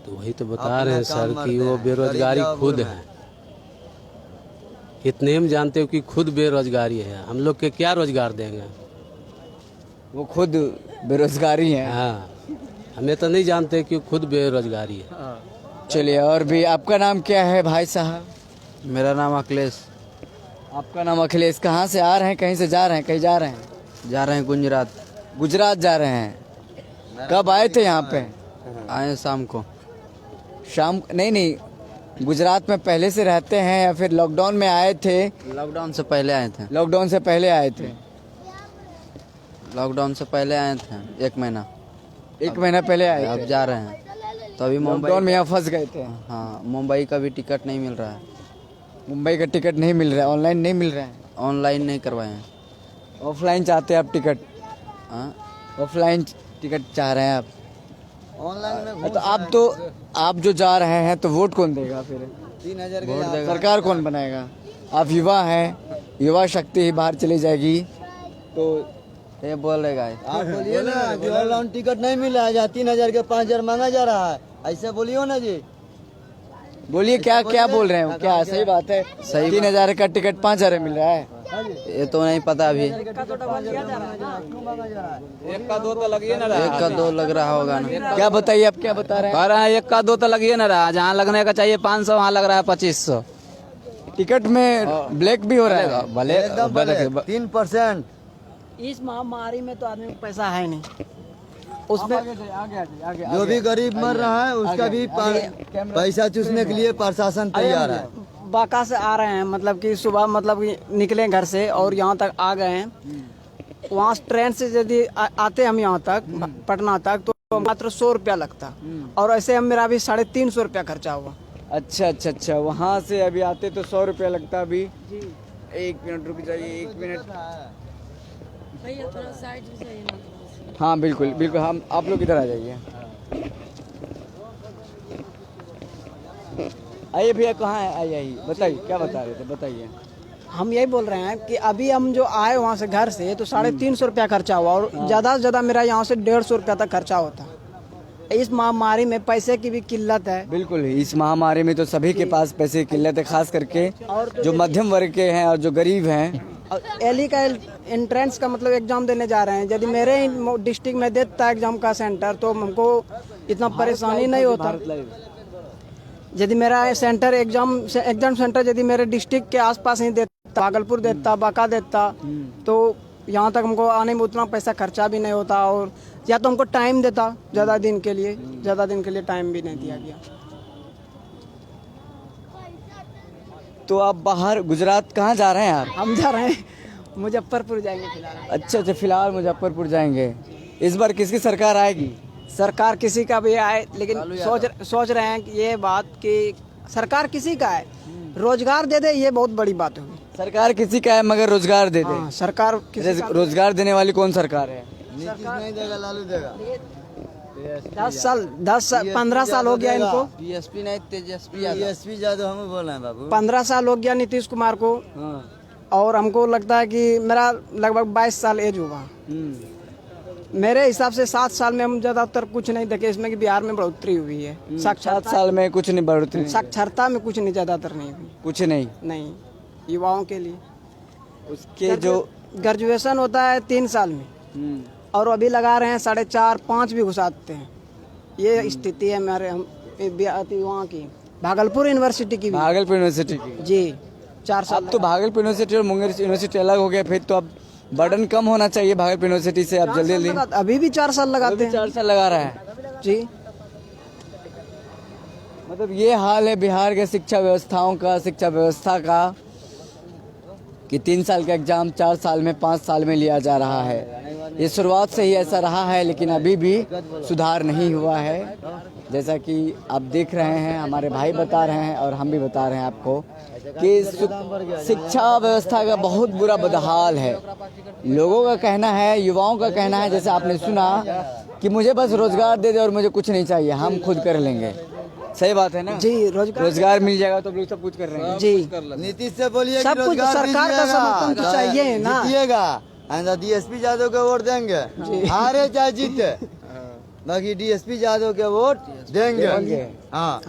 तो वही तो बता रहे हैं सर कि वो बेरोजगारी खुद है। इतने हम जानते हो कि खुद बेरोजगारी है, हम लोग के क्या रोजगार देंगे? वो खुद बेरोजगारी हैं। हाँ, हमें तो नहीं जानते कि खुद बेरोजगारी है। चलिए, और भी आपका नाम क्या है भाई साहब? मेरा नाम अखिलेश। आपका नाम अखिलेश। कहाँ से आ रहे हैं? कहीं से जा रहे हैं? कहीं जा रहे हैं? जा रहे हैं गुजरात। गुजरात जा रहे हैं। कब आए थे यहाँ पे? आए शाम को। शाम? नहीं, गुजरात में पहले से रहते हैं या फिर लॉकडाउन में आए थे? लॉकडाउन से पहले आए थे। लॉकडाउन से पहले आए थे। लॉकडाउन से पहले आए थे, 1 महीना। 1 महीना पहले आए अब थे। जा रहे हैं। तो अभी मुंबई, लॉकडाउन में यहाँ फंस गए थे। हाँ, मुंबई का भी टिकट नहीं मिल रहा है। मुंबई का टिकट नहीं मिल रहा है, ऑनलाइन नहीं मिल रहा है। ऑनलाइन नहीं करवाए हैं। ऑफलाइन चाहते हैं आप टिकट? हाँ, ऑफलाइन टिकट चाह रहे हैं आप? ऑनलाइन में तो आप जो जा रहे हैं तो वोट कौन देगा फिर? 3000 वोट देगा। सरकार कौन बनाएगा? आप युवा हैं, युवा शक्ति ही बाहर चली जाएगी तो ये बोलेगा। आप बोलिए ना कि ऑनलाइन टिकट नहीं मिल रहा है, जहाँ 3000 के 5000 मांगा जा रहा है, ऐसे बोलियो ना जी। बोलिए, क्या बोल रहे हैं? क्या सही बात है? सही 3000 का टिकट 5000 मिल रहा है? ये तो नहीं पता अभी। 1 का 2 तो लगिए ना 1 का 2 लग रहा होगा ना। क्या बताइए, आप क्या बता रहे हैं? कह रहे हैं 1 का 2 तो लगिए ना रहा। जहाँ लगने का चाहिए 500 वहाँ लग रहा है 2500। टिकट में ब्लैक भी हो रहा है? भले एकदम 3%। इस महामारी में तो आदमी को पैसा है नहीं, उसमें आगे जो भी गरीब मर रहा है उसका भी पैसा चूसने के लिए प्रशासन तैयार है। बाका से आ रहे हैं, मतलब कि सुबह मतलब कि निकले घर से और यहाँ तक आ गए हैं। वहाँ ट्रेन से यदि आते हम यहाँ तक पटना तक तो मात्र 100 रुपया लगता, और ऐसे हम मेरा भी 350 रुपया खर्चा हुआ। अच्छा, वहाँ से अभी आते तो 100 रुपया लगता। अभी 1 मिनट रुक जाइए, 1 मिनट। हाँ बिल्कुल, हम आप लोग इधर आ जाइए। आइए भैया, कहाँ है? आइए, बताइए क्या बता रहे थे, बताइए। हम यही बोल रहे हैं कि अभी हम जो आए वहाँ से घर से तो 350 रुपया खर्चा हुआ, और ज़्यादा से ज़्यादा मेरा यहाँ से 150 रुपया तक खर्चा होता। इस महामारी में पैसे की भी किल्लत है। बिल्कुल, इस महामारी में तो सभी के पास पैसे की किल्लत है, खास करके जो मध्यम वर्ग के हैं और जो गरीब हैं। एलई का एंट्रेंस का मतलब एग्जाम देने जा रहे हैं। यदि मेरे डिस्ट्रिक्ट में देता एग्जाम का सेंटर तो हमको इतना परेशानी नहीं होता। यदि मेरा सेंटर एग्जाम सेंटर यदि मेरे डिस्ट्रिक्ट के आसपास ही देता, भागलपुर देता, बांका देता, तो यहाँ तक हमको आने में उतना पैसा खर्चा भी नहीं होता, और या तो हमको टाइम देता ज़्यादा दिन के लिए टाइम भी नहीं दिया गया। तो आप बाहर गुजरात कहाँ जा रहे हैं आप? हम जा रहे हैं मुजफ्फरपुर जाएंगे फिलहाल। अच्छा, फिलहाल मुजफ्फरपुर जाएंगे। इस बार किसकी सरकार आएगी? सरकार किसी का भी आए, लेकिन सोच रहे हैं कि ये बात कि सरकार किसी का है, रोजगार दे दे, ये बहुत बड़ी बात होगी। सरकार किसी का है मगर रोजगार दे दे। हाँ, सरकार रोजगार देने वाली कौन सरकार है? नीतीश नहीं देगा, लालू देगा। 15 साल हो गया इनको। बीएसपी नहीं, तेजस्वी। तेजस्वी यादव हम बोल रहे हैं बाबू। 15 साल हो गया नीतीश कुमार को, और हमको लगता है कि मेरा लगभग 22 साल एज हुआ। मेरे हिसाब से 7 साल में हम ज्यादातर कुछ नहीं देखे इसमें कि बिहार में बढ़ोतरी हुई है। 7 साल में कुछ नहीं बढ़ोतरी? साक्षरता में कुछ नहीं, ज्यादातर नहीं हुई। कुछ नहीं युवाओं के लिए उसके जो ग्रेजुएशन होता है 3 साल में, और अभी लगा रहे हैं 4.5-5 भी घुसाते हैं। ये स्थिति है हमारे वहाँ की, भागलपुर यूनिवर्सिटी की। भागलपुर यूनिवर्सिटी की जी 4 साल। अब तो भागलपुर यूनिवर्सिटी और मुंगेर यूनिवर्सिटी अलग हो गया, फिर तो अब बर्डन कम होना चाहिए भागलपुर यूनिवर्सिटी से। अब जल्दी अभी भी 4 साल लगाते हैं। 4 साल लगा रहा है जी। मतलब ये हाल है बिहार के शिक्षा व्यवस्था का कि 3 साल का एग्ज़ाम 4 साल में 5 साल में लिया जा रहा है। ये शुरुआत से ही ऐसा रहा है, लेकिन अभी भी सुधार नहीं हुआ है। जैसा कि आप देख रहे हैं, हमारे भाई बता रहे हैं और हम भी बता रहे हैं आपको कि शिक्षा व्यवस्था का बहुत बुरा बदहाल है। लोगों का कहना है, युवाओं का कहना है, जैसे आपने सुना कि मुझे बस रोजगार दे दे और मुझे कुछ नहीं चाहिए, हम खुद कर लेंगे। सही बात है ना जी, रोजगार मिल जाएगा तो लोग सब कुछ कर रहे हैं। जी, नीतीश से बोलिए कि सब कुछ रोजगार सरकार का समर्थन तो चाहिए ना। जीतिएगा, डीएसपी यादव के वोट देंगे, हारे चाहे जीते, बाकी डीएसपी यादव के वोट देंगे। हाँ,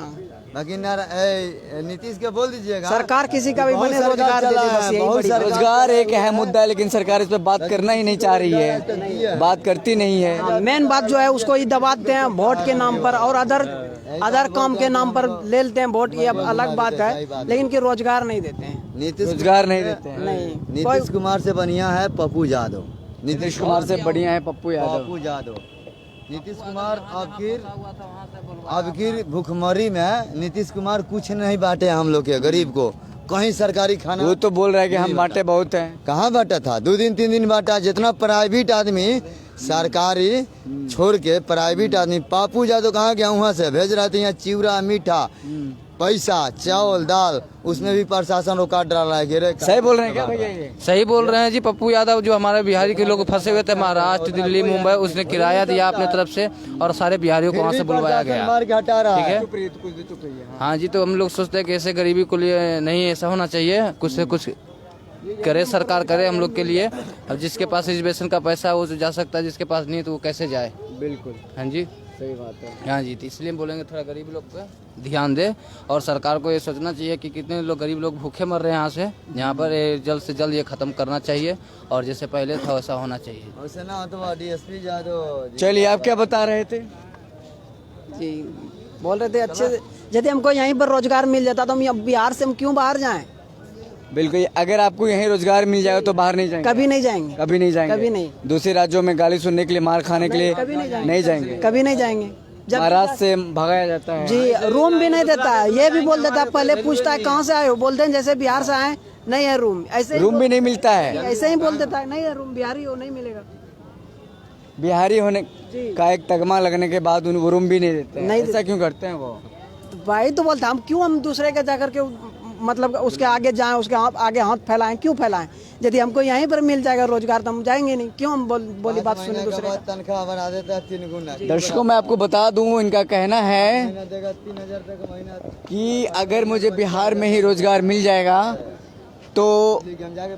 बाकी नीतीश के बोल दीजिएगा। सरकार किसी का भी बने, रोजगार दे दे, बस यही बड़ी बात। रोजगार एक अहम मुद्दा है, लेकिन सरकार इस पर बात करना ही नहीं चाह रही है, बात करती नहीं है। मेन बात जो है उसको ही दबाते हैं वोट के नाम पर और अदर काम के नाम पर ले लेते हैं वोट, ये अब अलग बात है, लेकिन कि रोजगार नहीं देते हैं। रोजगार नहीं देते हैं। नहीं, नीतीश कुमार से बढ़िया है पप्पू यादव। नीतीश कुमार से बढ़िया है पप्पू यादव। नीतीश कुमार अब की भूखमरी में नीतीश कुमार कुछ नहीं बांटे हम लोग के गरीब को, कहीं सरकारी खाना। वो तो बोल रहा है कि हम बांटे बहुत हैं। कहाँ बांटा था? 2 दिन 3 दिन बांटा। जितना प्राइवेट आदमी सरकारी छोड़ के प्राइवेट आदमी, पप्पू यादव कहाँ गया? वहाँ से भेज रहे थे यहाँ चिवड़ा, मीठा, पैसा, चावल, दाल, उसमें भी प्रशासन रोकाट डाला है। सही बोल रहे हैं क्या भैया? ये सही बोल रहे हैं जी। पप्पू यादव जो हमारे बिहारी के लोग फंसे हुए थे महाराष्ट्र, दिल्ली, मुंबई, उसने किराया दिया अपने तरफ से और सारे बिहारियों को वहाँ से बुलवाया गया। मार के हटा रहा है। ठीक है। हाँ जी, तो हम लोग सोचते हैं कि ऐसे गरीबी को लिए नहीं ऐसा होना चाहिए, कुछ से कुछ करे सरकार, करे हम लोग के लिए। अब जिसके पास रिजर्वेशन का पैसा है वो तो जा सकता है, जिसके पास नहीं तो वो कैसे जाए? बिल्कुल हाँ जी, सही बात है। हाँ जी, तो इसलिए बोलेंगे थोड़ा गरीब लोग पे ध्यान दे और सरकार को ये सोचना चाहिए कि कितने लोग गरीब लोग भूखे मर रहे हैं यहाँ पर जल्द से जल्द ये खत्म करना चाहिए और जैसे पहले था वैसा होना चाहिए। वैसे ना तो डीएसपी यादव। चलिए, आप क्या बता रहे थे? जी, बोल रहे थे अच्छे से यदि हमको यहीं पर रोजगार मिल जाता तो हम बिहार से हम क्यों बाहर जाएं? बिल्कुल, अगर आपको यहीं रोजगार मिल जाएगा तो बाहर नहीं जाएंगे। कभी नहीं जाएंगे, कभी नहीं जाएंगे। कभी नहीं। दूसरे राज्यों में गाली सुनने के लिए, मार खाने के लिए नहीं जाएंगे। कभी नहीं जाएंगे। महाराष्ट्र से भगाया जाता है जी, रूम भी नहीं देता है, ये भी बोल देता है। पहले पूछता है कहाँ से आए हो, बोलते हैं जैसे बिहार से आए, नहीं है रूम। ऐसे रूम भी नहीं मिलता है, ऐसे ही बोल देता है, नहीं है रूम, बिहारी हो नहीं मिलेगा। बिहारी होने का एक तगमा लगने के बाद उनको रूम भी नहीं देते हैं। नहीं ऐसा क्यों करते हैं वो? भाई तो बोलता हम क्यों हम दूसरे के जाकर के मतलब उसके आगे जाएं, उसके आगे हाथ फैलाएं, क्यों फैलाएं? यदि हमको यहीं पर मिल जाएगा रोजगार तो हम जाएंगे नहीं, क्यों हम बोली बात सुने दूसरे का? तनख्वाह बढ़ा देता है 3 गुना। दर्शकों, मैं आपको बता दूं, इनका कहना है देगा 3000 तक महीना। कि अगर मुझे बिहार में ही रोजगार मिल जाएगा तो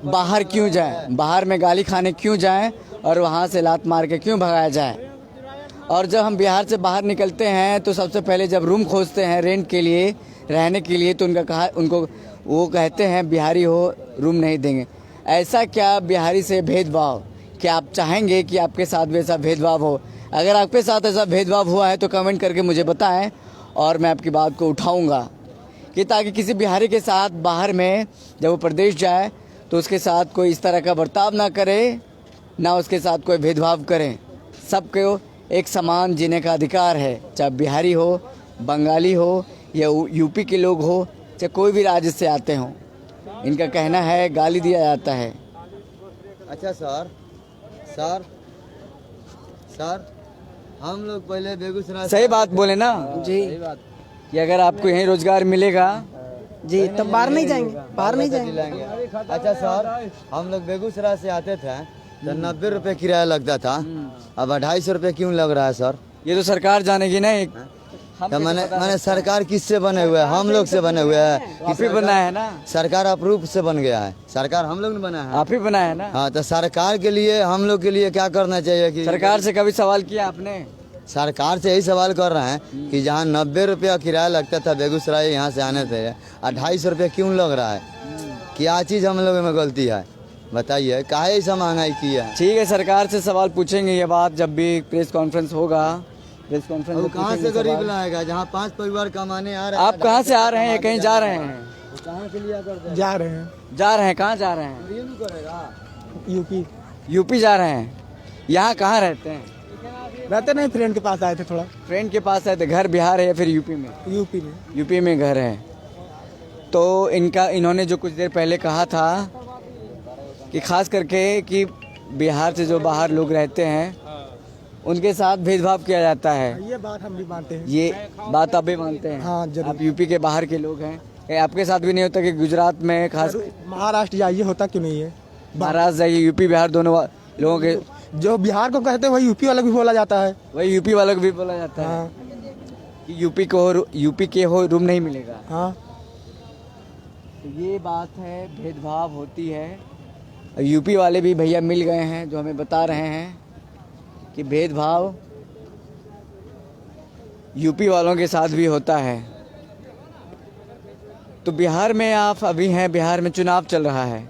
बाहर क्यों जाए, बाहर में गाली खाने क्यों जाए और वहाँ से लात मार के क्यों भगाया जाए। और जब हम बिहार से बाहर निकलते हैं तो सबसे पहले जब रूम खोजते हैं रेंट के लिए, रहने के लिए, तो उनको वो कहते हैं बिहारी हो रूम नहीं देंगे। ऐसा क्या बिहारी से भेदभाव? क्या आप चाहेंगे कि आपके साथ भी ऐसा भेदभाव हो? अगर आपके साथ ऐसा भेदभाव हुआ है तो कमेंट करके मुझे बताएं और मैं आपकी बात को उठाऊंगा, कि ताकि किसी बिहारी के साथ बाहर में जब वो प्रदेश जाए तो उसके साथ कोई इस तरह का बर्ताव ना करे, ना उसके साथ कोई भेदभाव करें। सबको एक समान जीने का अधिकार है, चाहे बिहारी हो, बंगाली हो या यूपी के लोग हो, चाहे कोई भी राज्य से आते हों। इनका कहना है गाली दिया जाता है। अच्छा सर, हम लोग पहले बेगूसराय। सही बात बोले ना जी, कि अगर आपको यहीं रोजगार मिलेगा जी तब बाहर नहीं जाएंगे, बाहर नहीं जाएंगे। अच्छा सर, हम लोग बेगूसराय से आते थे तो 90 रुपए किराया लगता था, अब 250 रुपए क्यों लग रहा है सर? ये तो सरकार जानेगी ना। तो मैंने सरकार किससे बने हुए हैं? हम लोग से बने हुए हैं। आप ही बनाया है ना, सरकार अप्रूव से बन गया है, सरकार हम लोग ने बनाया है। आप ही बनाया है ना। हाँ, तो सरकार के लिए हम लोग के लिए क्या करना चाहिए? कि सरकार से कभी सवाल किया आपने? सरकार से यही सवाल कर रहे हैं कि जहाँ 90 रुपया किराया लगता था बेगूसराय यहाँ से आने थे, 250 रुपया क्यों लग रहा है? क्या चीज़ हम लोग में गलती है बताइए, काहे ऐसा महंगाई की है? ठीक है, सरकार से सवाल पूछेंगे ये बात जब भी प्रेस कॉन्फ्रेंस होगा। प्रेस कॉन्फ्रेंस में कहाँ से गरीब लाएगा? जहाँ 5 परिवार कमाने आ रहे हैं। आप कहाँ से आ रहे हैं या कहीं जा रहे हैं? कहाँ के लिए करते हैं? जा रहे हैं कहाँ जा रहे हैं? करेगा यूपी। यूपी जा रहे हैं। यहाँ कहाँ रहते हैं? रहते नहीं, फ्रेंड के पास आए थे थोड़ा। फ्रेंड के पास आए थे। घर बिहार है या फिर यूपी में? यूपी में घर है। तो इन्होंने जो कुछ देर पहले कहा था कि खास करके कि बिहार से जो बाहर लोग रहते हैं उनके साथ भेदभाव किया जाता है, ये बात हम भी मानते हैं। ये बात आप भी मानते हैं? हाँ, जरूर। आप यूपी के बाहर के लोग हैं, कहीं आपके साथ भी नहीं होता कि गुजरात में खास महाराष्ट्र जाइए, होता क्यों नहीं है? महाराष्ट्र जाइए, यूपी बिहार दोनों लोगों के जो बिहार को कहते हैं वही यूपी वाला भी बोला जाता है। वही यूपी वालों को भी बोला जाता है कि यूपी के हो रूम नहीं मिलेगा। हाँ, तो ये बात है, भेदभाव होती है। यूपी वाले भी भैया मिल गए हैं जो हमें बता रहे हैं कि भेदभाव यूपी वालों के साथ भी होता है। तो बिहार में आप अभी हैं, बिहार में चुनाव चल रहा है,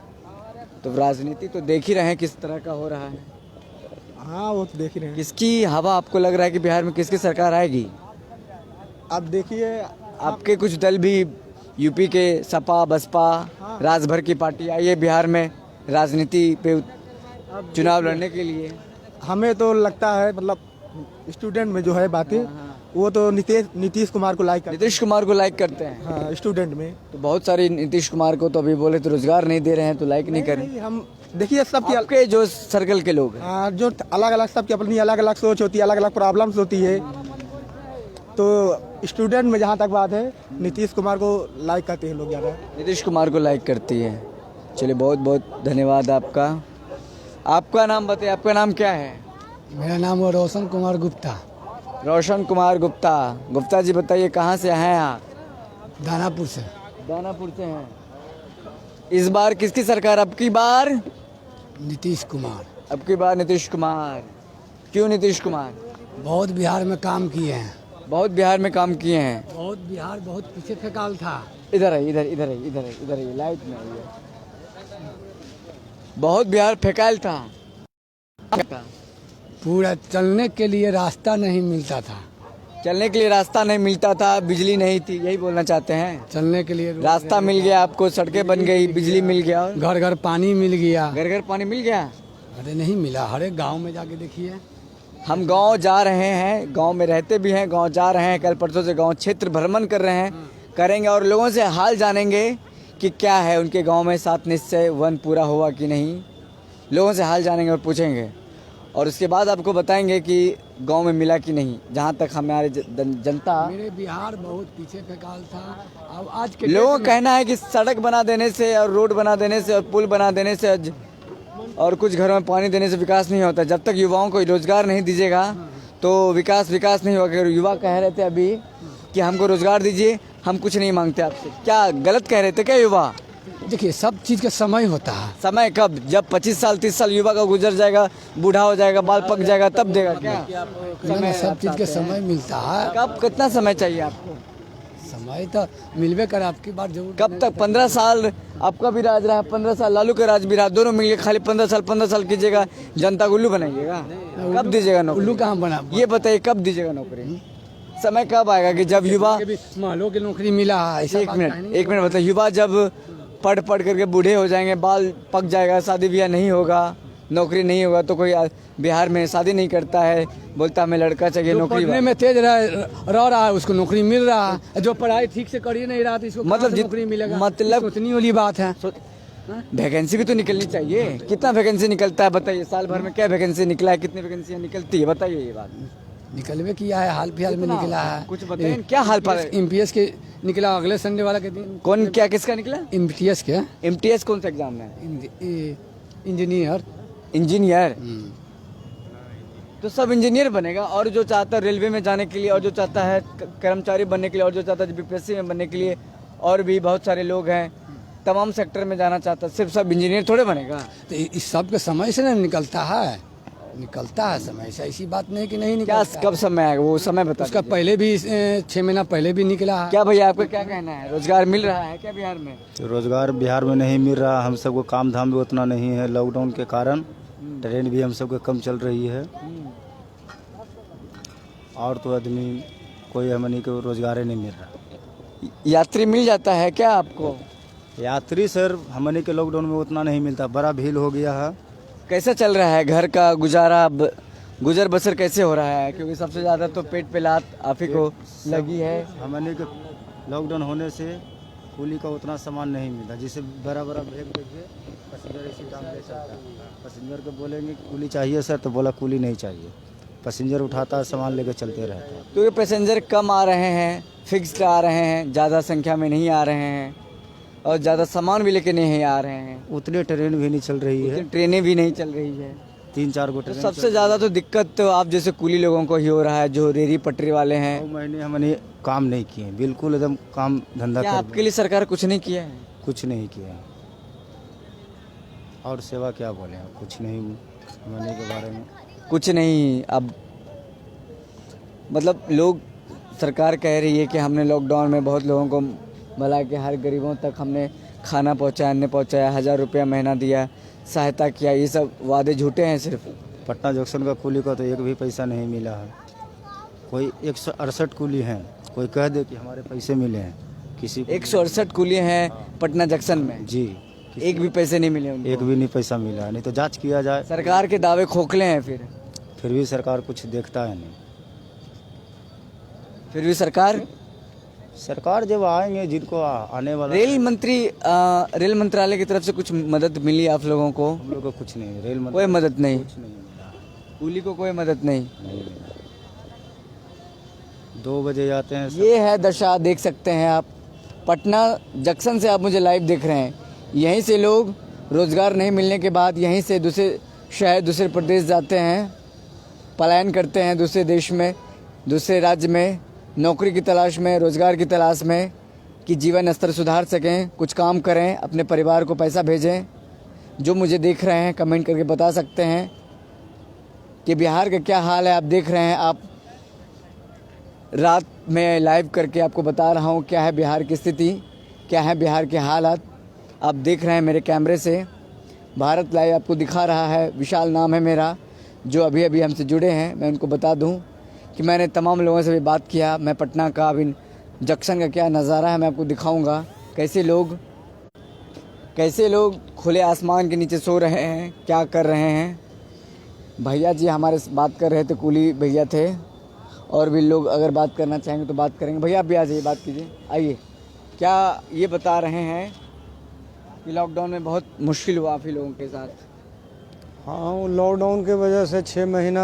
तो राजनीति तो देख ही रहे हैं किस तरह का हो रहा है। हाँ, वो तो देख ही रहे हैं। किसकी हवा आपको लग रहा है कि बिहार में किसकी सरकार आएगी? आप देखिए, आपके कुछ दल भी यूपी के सपा बसपा राजभर की पार्टी आई है बिहार में राजनीति पे चुनाव लड़ने के लिए। हमें तो लगता है मतलब स्टूडेंट में जो है बातें, वो तो नीतीश कुमार को लाइक करते नीतीश कुमार को लाइक करते हैं। हैं। हाँ, स्टूडेंट में तो बहुत सारे नीतीश कुमार को तो अभी बोले तो रोजगार नहीं दे रहे हैं, तो लाइक नहीं कर रहे। हम देखिए सबकी आपके जो सर्कल के लोग हैं, हाँ, जो अलग अलग सबकी अपनी अलग अलग सोच होती है, अलग अलग प्रॉब्लम्स होती है। तो स्टूडेंट में जहाँ तक बात है, नीतीश कुमार को लाइक करते हैं लोग ज़्यादा। नीतीश कुमार को लाइक करती है। चलिए, बहुत बहुत धन्यवाद आपका। आपका नाम बताइए, आपका नाम क्या है? मेरा नाम है रोशन कुमार गुप्ता। रोशन कुमार गुप्ता। गुप्ता जी बताइए, कहाँ से हैं आप? दानापुर से। दानापुर से हैं। इस बार किसकी सरकार? अब की बार नीतीश कुमार। अब की बार नीतीश कुमार। क्यों नीतीश कुमार? बहुत बिहार में काम किए हैं। बहुत बिहार में काम किए हैं। बहुत बिहार बहुत पीछे फेंकाल था। इधर है, इधर इधर है, इधर है, इधर है, लाइट में आइए। बहुत बिहार फेंकाल था। पूरा चलने के लिए रास्ता नहीं मिलता था। चलने के लिए रास्ता नहीं मिलता था, बिजली नहीं थी, यही बोलना चाहते हैं? चलने के लिए रास्ता मिल गया आपको, सड़कें बन गई, बिजली मिल गया, और घर घर पानी मिल गया। घर घर पानी मिल गया। अरे नहीं मिला, हर एक गाँव में जाके देखिए। हम गांव जा रहे हैं, गांव में रहते भी हैं, गांव जा रहे हैं, कल परसों से गांव क्षेत्र भ्रमण कर रहे हैं, करेंगे और लोगों से हाल जानेंगे कि क्या है उनके गांव में 7 निश्चय वन पूरा हुआ कि नहीं। लोगों से हाल जानेंगे और पूछेंगे, और उसके बाद आपको बताएंगे कि गांव में मिला कि नहीं। जहां तक हमारे जनता, मेरे बिहार बहुत पीछे फेंकाल था। अब आज के लोगों का कहना है कि सड़क बना देने से और रोड बना देने से और पुल बना देने से और कुछ घरों में पानी देने से विकास नहीं होता। जब तक युवाओं को रोजगार नहीं दीजिएगा तो विकास नहीं होगा। युवा कह रहे थे अभी कि हमको रोजगार दीजिए, हम कुछ नहीं मांगते आपसे। क्या गलत कह रहे थे क्या युवा? देखिए, सब चीज का समय होता है। समय कब? जब 25 साल 30 साल युवा का गुजर जाएगा, बूढ़ा हो जाएगा, बाल पक जाएगा, तब देगा क्या? समय सब चीज का समय मिलता है। कब? कितना समय चाहिए आपको? समय तो मिलवे कर, आपकी बात जरूर। कब तक? 15 साल आपका भी राज रहा, 15 साल लालू का राज भी रहा, दोनों मिलकर खाली 15 साल कीजिएगा, जनता को उल्लू बनाइएगा। कब दीजिएगा नौकरी? उल्लू कहाँ बना? ये बताइए, कब दीजिएगा नौकरी? समय कब आएगा कि जब युवा महलों की नौकरी मिला? एक मिनट बताइए, युवा जब पढ़ करके बूढ़े हो जाएंगे, बाल पक जाएगा, शादी ब्याह नहीं होगा, नौकरी नहीं होगा, तो कोई बिहार में शादी नहीं करता है, बोलता हमें लड़का चाहिए, नौकरी पढ़ने में तेज रह रहा है उसको नौकरी मिल रहा है। जो पढ़ाई ठीक से कर ही नहीं रहा था, इसको मतलब नौकरी मिलेगा? मतलब सोचने वाली बात है। वैकेंसी भी तो निकलनी चाहिए। कितना वैकेंसी निकलता है बताइए? साल भर में क्या वैकेंसी निकला है? कितनी वैकेंसियाँ निकलती है बताइए? ये बात निकलवे किया है, हाल फिलहाल में निकला है। कुछ बताइए, क्या हाल फिलहाल? MPS के निकला अगले संडे वाला के दिन। कौन? क्या किसका निकला? MTS के। MTS कौन सा एग्जाम है? इंजीनियर। तो सब इंजीनियर बनेगा, और जो चाहता है रेलवे में जाने के लिए, और जो चाहता है कर्मचारी बनने के लिए, और जो चाहता है BPSC में बनने के लिए, और भी बहुत सारे लोग हैं, तमाम सेक्टर में जाना चाहता है, सिर्फ सब इंजीनियर थोड़े बनेगा। तो इस सब के समय से नहीं निकलता है, निकलता है समय से। ऐसी बात नहीं कि नहीं क्या निकलता। कब समय आएगा वो समय बता उसका दीजिए। पहले भी 6 महीना पहले भी निकला है। क्या भैया, आपका क्या कहना है? रोजगार मिल रहा है क्या बिहार में? रोजगार बिहार में नहीं मिल रहा। हम सबको काम धाम भी उतना नहीं है, लॉकडाउन के कारण ट्रेन भी हम सबको कम चल रही है, और तो आदमी कोई हमनी को रोजगार नहीं मिल रहा। यात्री मिल जाता है क्या आपको? यात्री सर हमनी के लॉकडाउन में उतना नहीं मिलता, बड़ा भीड़ हो गया है। कैसा चल रहा है घर का गुजारा? गुजर बसर कैसे हो रहा है? क्योंकि सबसे ज़्यादा तो पेट पे लात आप ही को लगी है। हमने के लॉकडाउन होने से कूली का उतना सामान नहीं मिला, जिसे बड़ा बड़ा ब्रेक देखिए पैसेंजर इसी काम ले सकता है। पैसेंजर को बोलेंगे कि कूली चाहिए सर, तो बोला कूली नहीं चाहिए। पैसेंजर उठाता है, सामान लेकर चलते रहता है। क्योंकि पैसेंजर कम आ रहे हैं, फिक्स्ड आ रहे हैं, ज़्यादा संख्या में नहीं आ रहे हैं और ज़्यादा सामान भी लेके नहीं आ रहे हैं। उतने ट्रेन भी नहीं चल रही है, ट्रेनें भी नहीं चल रही है। 3-4 गो तो ट्रेन। सबसे ज़्यादा तो दिक्कत तो आप जैसे कूली लोगों को ही हो रहा है, जो रेहड़ी पटरी वाले हैं। 2 महीने हमने काम नहीं किए, बिल्कुल एकदम काम धंधा क्या कर आपके लिए सरकार कुछ नहीं किया है? कुछ नहीं किया। और सेवा क्या बोले, कुछ नहीं मनी के बारे में कुछ नहीं। अब मतलब लोग, सरकार कह रही है कि हमने लॉकडाउन में बहुत लोगों को भला के हर गरीबों तक हमने खाना पहुंचाया, अन्न पहुंचाया, 1000 रुपया महीना दिया, सहायता किया। ये सब वादे झूठे हैं सिर्फ। पटना जंक्शन का कूली का तो एक भी पैसा नहीं मिला है। कोई 168 कूली हैं, कोई कह दे कि हमारे पैसे मिले हैं, किसी को 168 कूलियाँ हैं पटना जंक्शन में, जी एक भी पैसे नहीं मिले उनको। एक भी नहीं पैसा मिला है। नहीं तो जांच किया जाए। सरकार के दावे खोखले हैं। फिर भी सरकार कुछ देखता है नहीं। फिर भी सरकार जब आएंगे, जिनको आने वाला रेल मंत्रालय की तरफ से कुछ मदद मिली आप लोगों को? हम लोग को कुछ नहीं, रेल मंत्री कोई मदद नहीं, कुछ नहीं मिला, कूली को कोई मदद नहीं। नहीं मिला। 2 बजे जाते हैं। ये है दशा, देख सकते हैं आप। पटना जंक्शन से आप मुझे लाइव देख रहे हैं। यहीं से लोग रोज़गार नहीं मिलने के बाद यहीं से दूसरे शहर, दूसरे प्रदेश जाते हैं, पलायन करते हैं दूसरे देश में, दूसरे राज्य में, नौकरी की तलाश में, रोज़गार की तलाश में, कि जीवन स्तर सुधार सकें, कुछ काम करें, अपने परिवार को पैसा भेजें। जो मुझे देख रहे हैं कमेंट करके बता सकते हैं कि बिहार का क्या हाल है। आप देख रहे हैं, आप रात में लाइव करके आपको बता रहा हूँ क्या है बिहार की स्थिति, क्या है बिहार के हालात। आप देख रहे हैं मेरे कैमरे से, भारत लाइव आपको दिखा रहा है। विशाल नाम है मेरा, जो अभी अभी हमसे जुड़े हैं। मैं उनको बता दूं कि मैंने तमाम लोगों से भी बात किया। मैं पटना का अभी जंक्शन का क्या नज़ारा है मैं आपको दिखाऊंगा। कैसे लोग खुले आसमान के नीचे सो रहे हैं, क्या कर रहे हैं। भैया जी हमारे से बात कर रहे थे, कूली भैया थे, और भी लोग अगर बात करना चाहेंगे तो बात करेंगे। भैया आप भी आ जाइए, बात कीजिए, आइए। क्या ये बता रहे हैं कि लॉकडाउन में बहुत मुश्किल हुआ आप ही लोगों के साथ? हाँ, लॉकडाउन के वजह से 6 महीना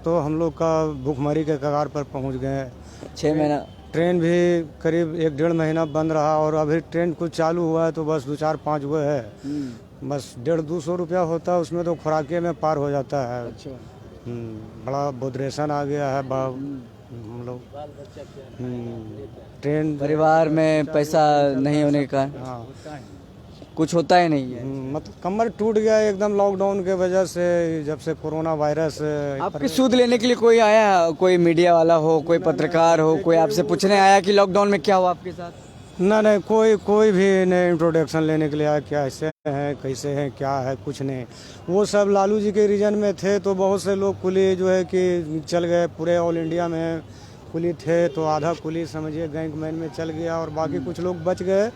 तो हम लोग का भूखमरी के कगार पर पहुंच गए। 6 महीना ट्रेन भी करीब 1-1.5 महीना बंद रहा, और अभी ट्रेन कुछ चालू हुआ है तो बस 2-4-5 वो है। बस 150-200 रुपया होता है, उसमें तो खुराके में पार हो जाता है। अच्छा। बड़ा बोदरेशन आ गया है हम लोग। ट्रेन परिवार में पैसा नहीं होने का हाँ कुछ होता ही नहीं है। मतलब कमर टूट गया एकदम लॉकडाउन के वजह से, जब से कोरोना वायरस। आपकी सूद लेने के लिए कोई आया, कोई मीडिया वाला हो, कोई पत्रकार हो, कोई आपसे पूछने आया कि लॉकडाउन में क्या हुआ आपके साथ? नहीं, कोई भी नहीं इंट्रोडक्शन लेने के लिए आया, क्या ऐसे हैं, कैसे हैं, क्या है, कुछ नहीं। वो सब लालू जी के रीजन में थे, तो बहुत से लोग कुली जो है कि चल गए। पूरे ऑल इंडिया में कुली थे, तो आधा कुली समझिए गैंगमैन में चल गया, और बाकी कुछ लोग बच गए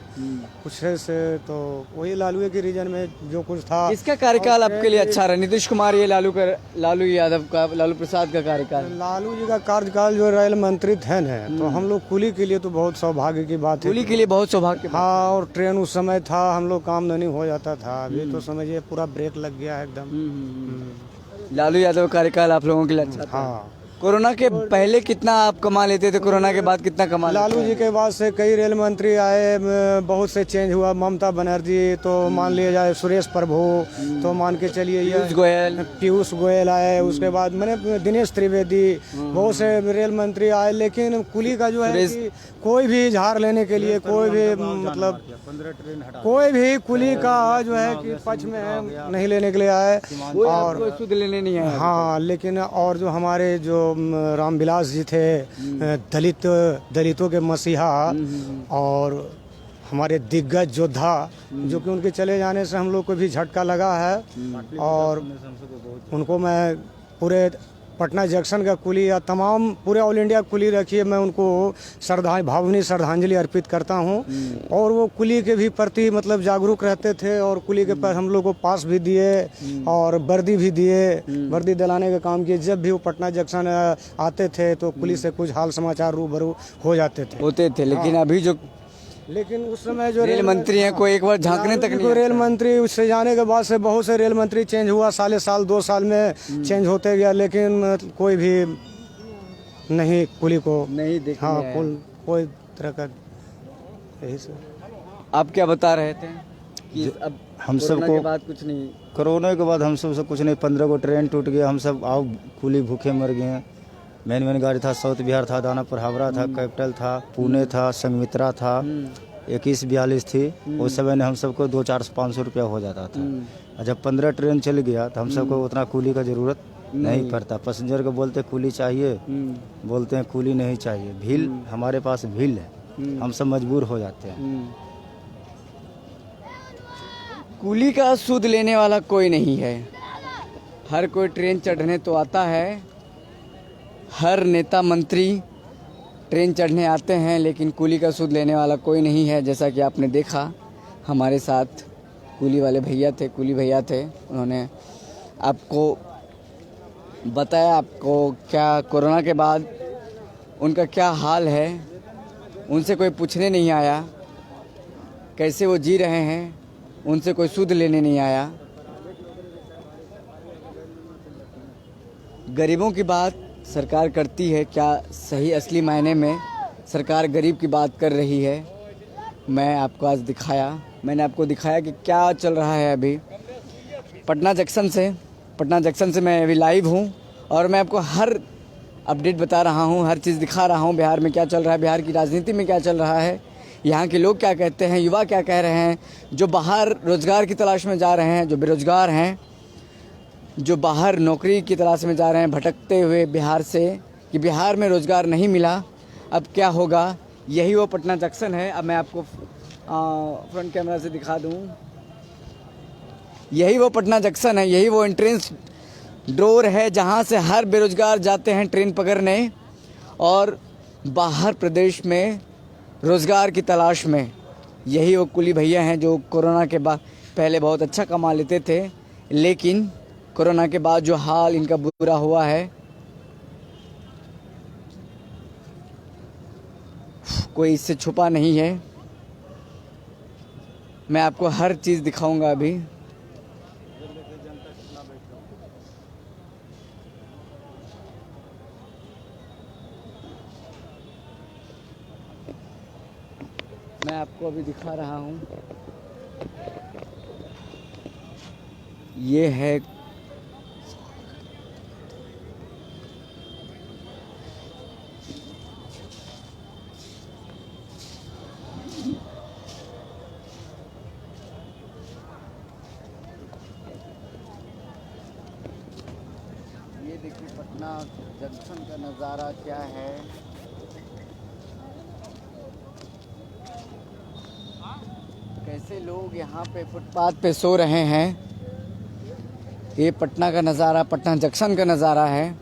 कुछ से। तो वही लालू के रीजन में जो कुछ था। इसका कार्यकाल आपके लिए अच्छा रहा? नीतीश कुमार, ये लालू यादव का, लालू प्रसाद का कार्यकाल? लालू जी का कार्यकाल जो रेल मंत्री थे न, तो हम लोग कुली के लिए तो बहुत सौभाग्य की बात है। कुली के लिए बहुत सौभाग्य। हाँ, और ट्रेन उस समय था, हम लोग काम नहीं हो जाता था। अभी तो समझिए पूरा ब्रेक लग गया है एकदम। लालू यादव कार्यकाल आप लोगों के लिए अच्छा था। हाँ, कोरोना के पहले कितना आप कमा लेते थे, कोरोना के बाद कितना कमा? लालू जी के बाद से कई रेल मंत्री आए, बहुत से चेंज हुआ। ममता बनर्जी, तो मान लिया जाए सुरेश प्रभु, तो मान के चलिए पीयूष गोयल आए। उसके बाद मैंने दिनेश त्रिवेदी, बहुत से रेल मंत्री आए। लेकिन कुली का जो है कि कोई भी इजहार लेने के लिए, कोई भी मतलब कोई भी कुली का जो है कि पक्ष में नहीं लेने के लिए आए, और सूद लेने नहीं आए। हाँ, लेकिन और जो हमारे जो रामविलास जी थे, दलितों के मसीहा, और हमारे दिग्गज योद्धा, जो कि उनके चले जाने से हम लोग को भी झटका लगा है। और उनको मैं पूरे पटना जंक्शन का कुली या तमाम पूरे ऑल इंडिया कुली रखिए, मैं उनको भावभीनी श्रद्धांजलि अर्पित करता हूँ। और वो कुली के भी प्रति मतलब जागरूक रहते थे और कुली के पास हम लोग को पास भी दिए और वर्दी भी दिए, वर्दी दिलाने का काम किए। जब भी वो पटना जंक्शन आते थे तो कुली से कुछ हाल समाचार रूबरू हो जाते थे। लेकिन अभी जो उस समय जो रेल मंत्री हैं कोई एक बार झांकने तक नहीं रेल मंत्री उससे जाने के बाद से बहुत से रेल मंत्री चेंज हुआ, साल 2 साल में चेंज होते गया, लेकिन कोई भी नहीं कुली को नहीं देखा। हाँ, कोई तरह का यही से। आप क्या बता रहे थे कि अब हम सबको बात कुछ नहीं, कोरोना के बाद हम सब कुछ नहीं, 15 को ट्रेन टूट गया, हम सब आओ कुली भूखे मर गए। मेन गाड़ी था, साउथ बिहार था, दानापुर हावड़ा था, कैपिटल था, पुणे था, संगमित्रा था, 2142 थी। उस समय में हम सबको 200-400-500 रुपया हो जाता था। और जब 15 ट्रेन चल गया तो हम सबको उतना कुली का ज़रूरत नहीं पड़ता। पैसेंजर को बोलते कुली चाहिए, बोलते हैं कुली नहीं चाहिए। भील हमारे पास भील है, हम सब मजबूर हो जाते हैं। कुली का सूद लेने वाला कोई नहीं है। हर कोई ट्रेन चढ़ने तो आता है, हर नेता मंत्री ट्रेन चढ़ने आते हैं, लेकिन कुली का सूद लेने वाला कोई नहीं है। जैसा कि आपने देखा हमारे साथ कुली वाले भैया थे, कुली भैया थे, उन्होंने आपको बताया आपको क्या कोरोना के बाद उनका क्या हाल है। उनसे कोई पूछने नहीं आया कैसे वो जी रहे हैं, उनसे कोई सूद लेने नहीं आया। गरीबों की बात सरकार करती है क्या? सही असली मायने में सरकार गरीब की बात कर रही है। मैं आपको आज मैंने आपको दिखाया कि क्या चल रहा है अभी पटना जंक्शन से मैं अभी लाइव हूँ और मैं आपको हर अपडेट बता रहा हूँ, हर चीज़ दिखा रहा हूँ। बिहार में क्या चल रहा है, बिहार की राजनीति में क्या चल रहा है, यहाँ के लोग क्या कहते हैं, युवा क्या कह रहे हैं, जो बाहर रोज़गार की तलाश में जा रहे हैं, जो बेरोज़गार हैं, जो बाहर नौकरी की तलाश में जा रहे हैं भटकते हुए बिहार से, कि बिहार में रोज़गार नहीं मिला, अब क्या होगा। यही वो पटना जंक्शन है। अब मैं आपको फ्रंट कैमरा से दिखा दूँ, यही वो पटना जंक्शन है, यही वो एंट्रेंस डोर है जहाँ से हर बेरोज़गार जाते हैं ट्रेन पकड़ने और बाहर प्रदेश में रोज़गार की तलाश में। यही वो कुली भैया हैं जो कोरोना के बाद पहले बहुत अच्छा कमा लेते थे, लेकिन कोरोना के बाद जो हाल इनका बुरा हुआ है, कोई इससे छुपा नहीं है। मैं आपको हर चीज़ दिखाऊंगा अभी। मैं आपको अभी दिखा रहा हूँ, ये है देखिए पटना जंक्शन का नज़ारा क्या है। कैसे लोग यहाँ पे फुटपाथ पे सो रहे हैं। ये पटना का नज़ारा, पटना जंक्शन का नज़ारा है।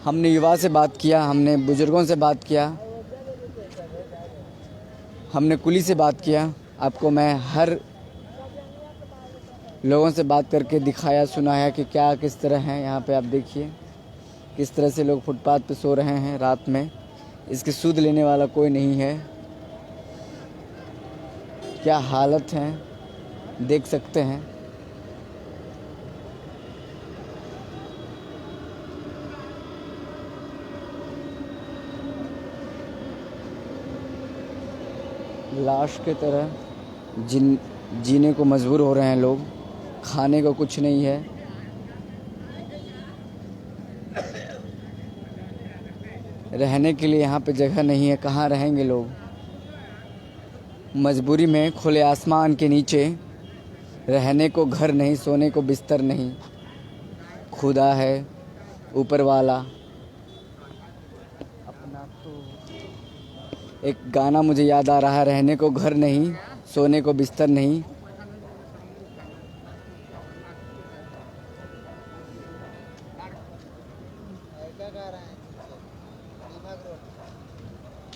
हमने युवा से बात किया, हमने बुजुर्गों से बात किया, हमने कुली से बात किया। आपको मैं हर लोगों से बात करके दिखाया, सुनाया कि क्या किस तरह है। यहाँ पे आप देखिए किस तरह से लोग फुटपाथ पे सो रहे हैं रात में। इसके सूद लेने वाला कोई नहीं है। क्या हालत है देख सकते हैं। लाश के तरह जीने को मजबूर हो रहे हैं लोग। खाने को कुछ नहीं है। रहने के लिए यहाँ पे जगह नहीं है। कहाँ रहेंगे लोग? मजबूरी में खुले आसमान के नीचे रहने को घर नहीं, सोने को बिस्तर नहीं। खुदा है ऊपर वाला। अपना तो एक गाना मुझे याद आ रहा है, रहने को घर नहीं, सोने को बिस्तर नहीं।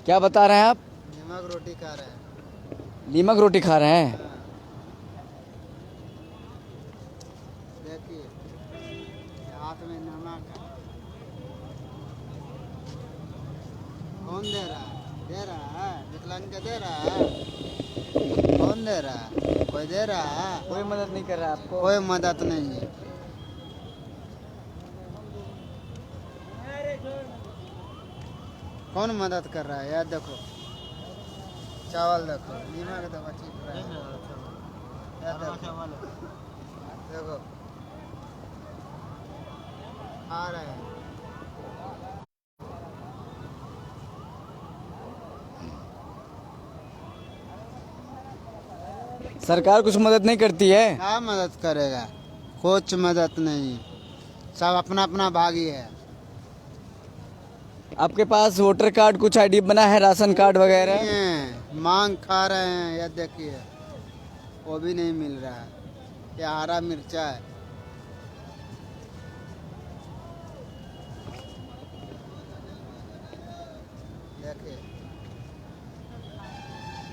क्या बता रहे हैं आप? नमक रोटी खा रहे हैं। नीमक रोटी खा रहे हैं। देखिए हाथ में नमक है। कौन दे रहा है? दे रहा है विकलांग का दे रहा है? कौन दे रहा है? कोई दे रहा है? कोई मदद नहीं कर रहा है आपको? कोई मदद नहीं है। कौन मदद कर रहा है यार? देखो चावल देखो, नीमक देखो चिप रहा है यार। देखो आ रहे हैं। सरकार कुछ मदद नहीं करती है? क्या मदद करेगा? कुछ मदद नहीं, सब अपना अपना भागी है। आपके पास वोटर कार्ड कुछ आईडी बना है, राशन कार्ड वगैरह? नहीं है, मांग खा रहे हैं। ये देखिए वो भी नहीं मिल रहा है। ये हरा मिर्चा है। देखिए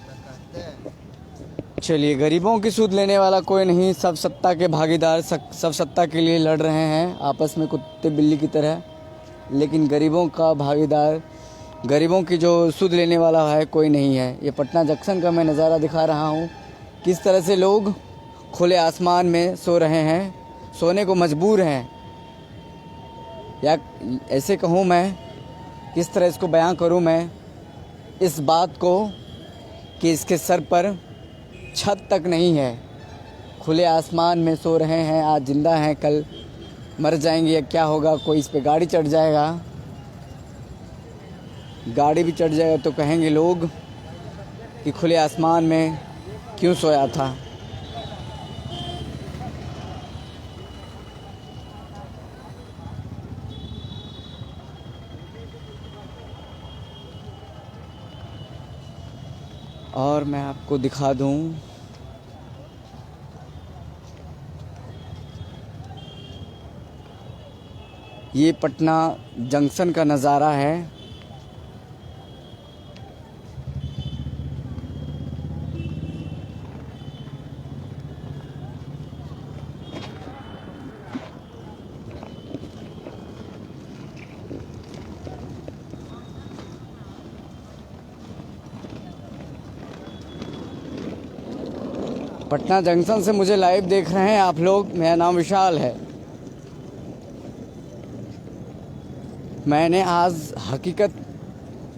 कहते हैं। चलिए, गरीबों की सूद लेने वाला कोई नहीं, सब सत्ता के भागीदार, सब सत्ता के लिए लड़ रहे हैं आपस में कुत्ते बिल्ली की तरह। लेकिन गरीबों का भागीदार, गरीबों की जो सूद लेने वाला है कोई नहीं है। ये पटना जंक्शन का मैं नज़ारा दिखा रहा हूँ, किस तरह से लोग खुले आसमान में सो रहे हैं, सोने को मजबूर हैं। या ऐसे कहूँ मैं, किस तरह इसको बयां करूँ मैं इस बात को कि इसके सर पर छत तक नहीं है, खुले आसमान में सो रहे हैं। आज जिंदा हैं, कल मर जाएंगे या क्या होगा? कोई इस पे गाड़ी चढ़ जाएगा, गाड़ी भी चढ़ जाएगा तो कहेंगे लोग कि खुले आसमान में क्यों सोया था। और मैं आपको दिखा दूं, ये पटना जंक्शन का नज़ारा है। पटना जंक्शन से मुझे लाइव देख रहे हैं आप लोग। मेरा नाम विशाल है। मैंने आज हकीकत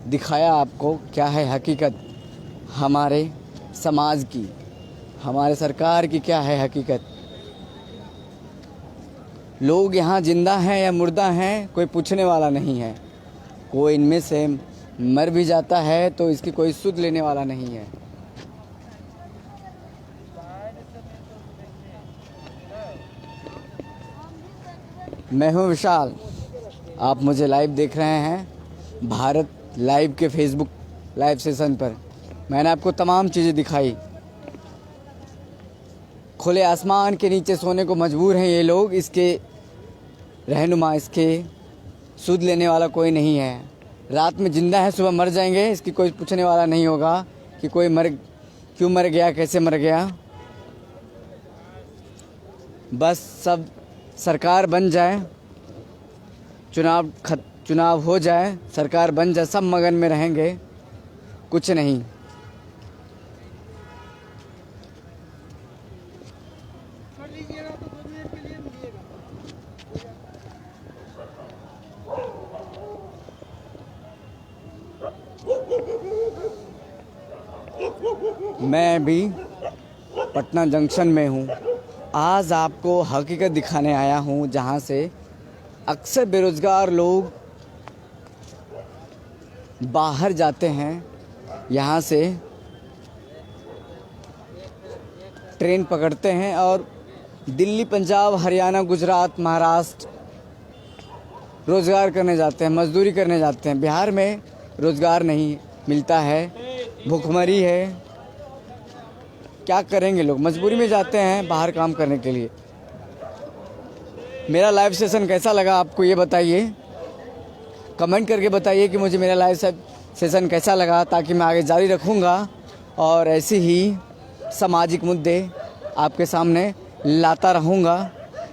दिखाया आपको, क्या है हकीकत हमारे समाज की, हमारे सरकार की क्या है हकीकत। लोग यहाँ जिंदा हैं या मुर्दा हैं कोई पूछने वाला नहीं है। कोई इनमें से मर भी जाता है तो इसकी कोई सुध लेने वाला नहीं है। मैं हूँ विशाल, आप मुझे लाइव देख रहे हैं भारत लाइव के फेसबुक लाइव सेशन पर। मैंने आपको तमाम चीज़ें दिखाई। खुले आसमान के नीचे सोने को मजबूर हैं ये लोग, इसके रहनुमा, इसके सूद लेने वाला कोई नहीं है। रात में जिंदा है, सुबह मर जाएंगे, इसकी कोई पूछने वाला नहीं होगा कि कोई क्यों मर गया, कैसे मर गया। बस सब सरकार बन जाए, चुनाव हो जाए, सरकार बन जाए, सब मगन में रहेंगे, कुछ नहीं। मैं भी पटना जंक्शन में हूँ। आज आपको हकीकत दिखाने आया हूँ, जहाँ से अक्सर बेरोज़गार लोग बाहर जाते हैं, यहाँ से ट्रेन पकड़ते हैं और दिल्ली, पंजाब, हरियाणा, गुजरात, महाराष्ट्र रोज़गार करने जाते हैं, मजदूरी करने जाते हैं। बिहार में रोज़गार नहीं मिलता है, भूखमरी है। क्या करेंगे लोग? मजबूरी में जाते हैं बाहर काम करने के लिए। मेरा लाइव सेशन कैसा लगा आपको ये बताइए, कमेंट करके बताइए कि मुझे मेरा लाइव सेशन कैसा लगा, ताकि मैं आगे जारी रखूँगा और ऐसे ही सामाजिक मुद्दे आपके सामने लाता रहूँगा।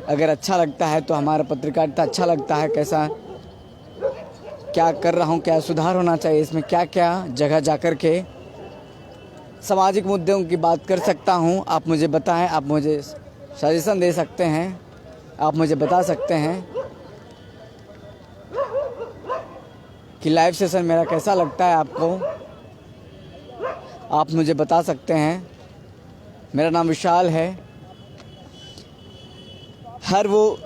अगर अच्छा लगता है तो हमारा पत्रकारिता अच्छा लगता है, कैसा क्या कर रहा हूँ, क्या सुधार होना चाहिए इसमें, क्या क्या जगह जा कर के सामाजिक मुद्दों की बात कर सकता हूँ, आप मुझे बताएं, आप मुझे सजेशन दे सकते हैं, आप मुझे बता सकते हैं कि लाइव सेशन मेरा कैसा लगता है आपको, आप मुझे बता सकते हैं। मेरा नाम विशाल है। हर वो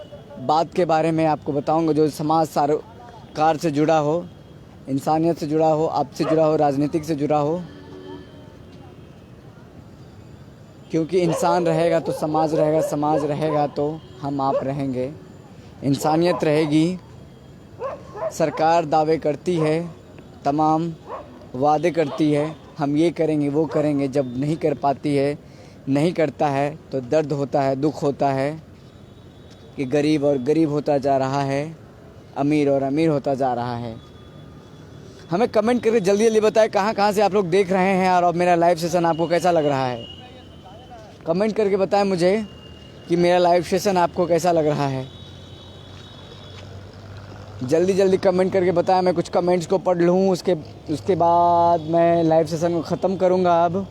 बात के बारे में आपको बताऊंगा जो समाज सरकार से जुड़ा हो, इंसानियत से जुड़ा हो, आपसे जुड़ा हो, राजनीतिक से जुड़ा हो, क्योंकि इंसान रहेगा तो समाज रहेगा, समाज रहेगा तो हम आप रहेंगे, इंसानियत रहेगी। सरकार दावे करती है, तमाम वादे करती है, हम ये करेंगे वो करेंगे, जब नहीं कर पाती है, नहीं करता है तो दर्द होता है, दुख होता है कि गरीब और गरीब होता जा रहा है, अमीर और अमीर होता जा रहा है। हमें कमेंट करके जल्दी जल्दी बताएं कहाँ से आप लोग देख रहे हैं और मेरा लाइव सेशन आपको कैसा लग रहा है। कमेंट करके बताएं मुझे कि मेरा लाइव सेशन आपको कैसा लग रहा है। जल्दी जल्दी कमेंट करके बताएं, मैं कुछ कमेंट्स को पढ़ लूँ, उसके बाद मैं लाइव सेशन को ख़त्म करूँगा। अब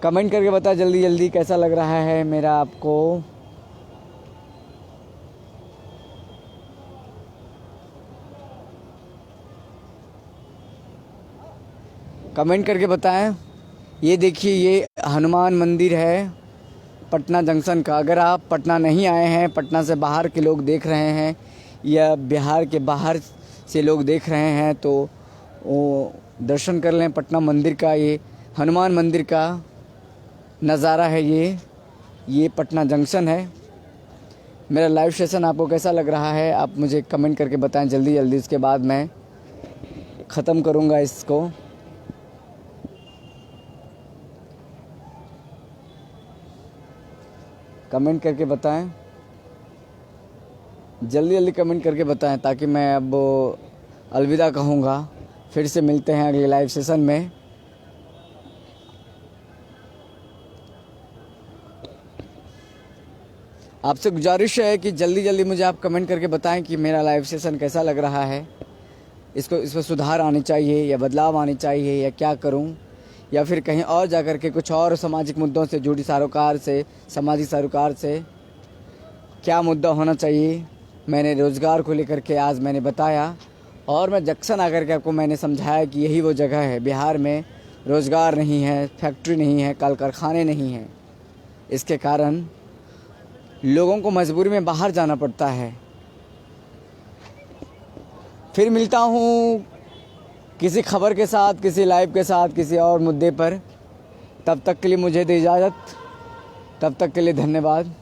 कमेंट करके बताएं जल्दी जल्दी कैसा लग रहा है मेरा आपको। कमेंट करके बताएं। ये देखिए, ये हनुमान मंदिर है पटना जंक्शन का। अगर आप पटना नहीं आए हैं, पटना से बाहर के लोग देख रहे हैं या बिहार के बाहर से लोग देख रहे हैं तो वो दर्शन कर लें पटना मंदिर का। ये हनुमान मंदिर का नज़ारा है, ये पटना जंक्शन है। मेरा लाइव सेशन आपको कैसा लग रहा है आप मुझे कमेंट करके बताएं जल्दी जल्दी, उसके बाद मैं ख़त्म करूँगा इसको। कमेंट करके बताएं, जल्दी जल्दी कमेंट करके बताएं ताकि मैं अब अलविदा कहूँगा। फिर से मिलते हैं अगले लाइव सेशन में। आपसे गुजारिश है कि जल्दी जल्दी मुझे आप कमेंट करके बताएं कि मेरा लाइव सेशन कैसा लग रहा है, इसमें सुधार आनी चाहिए या बदलाव आनी चाहिए या क्या करूं, या फिर कहीं और जाकर के कुछ और सामाजिक मुद्दों से जुड़ी सरोकार से, सामाजिक सरोकार से क्या मुद्दा होना चाहिए। मैंने रोज़गार को लेकर के आज मैंने बताया और मैं जंक्शन आकर के आपको मैंने समझाया कि यही वो जगह है। बिहार में रोज़गार नहीं है, फैक्ट्री नहीं है, कल कारखाने नहीं हैं, इसके कारण लोगों को मजबूरी में बाहर जाना पड़ता है। फिर मिलता हूँ किसी खबर के साथ, किसी लाइव के साथ, किसी और मुद्दे पर। तब तक के लिए मुझे दे इजाज़त। तब तक के लिए धन्यवाद।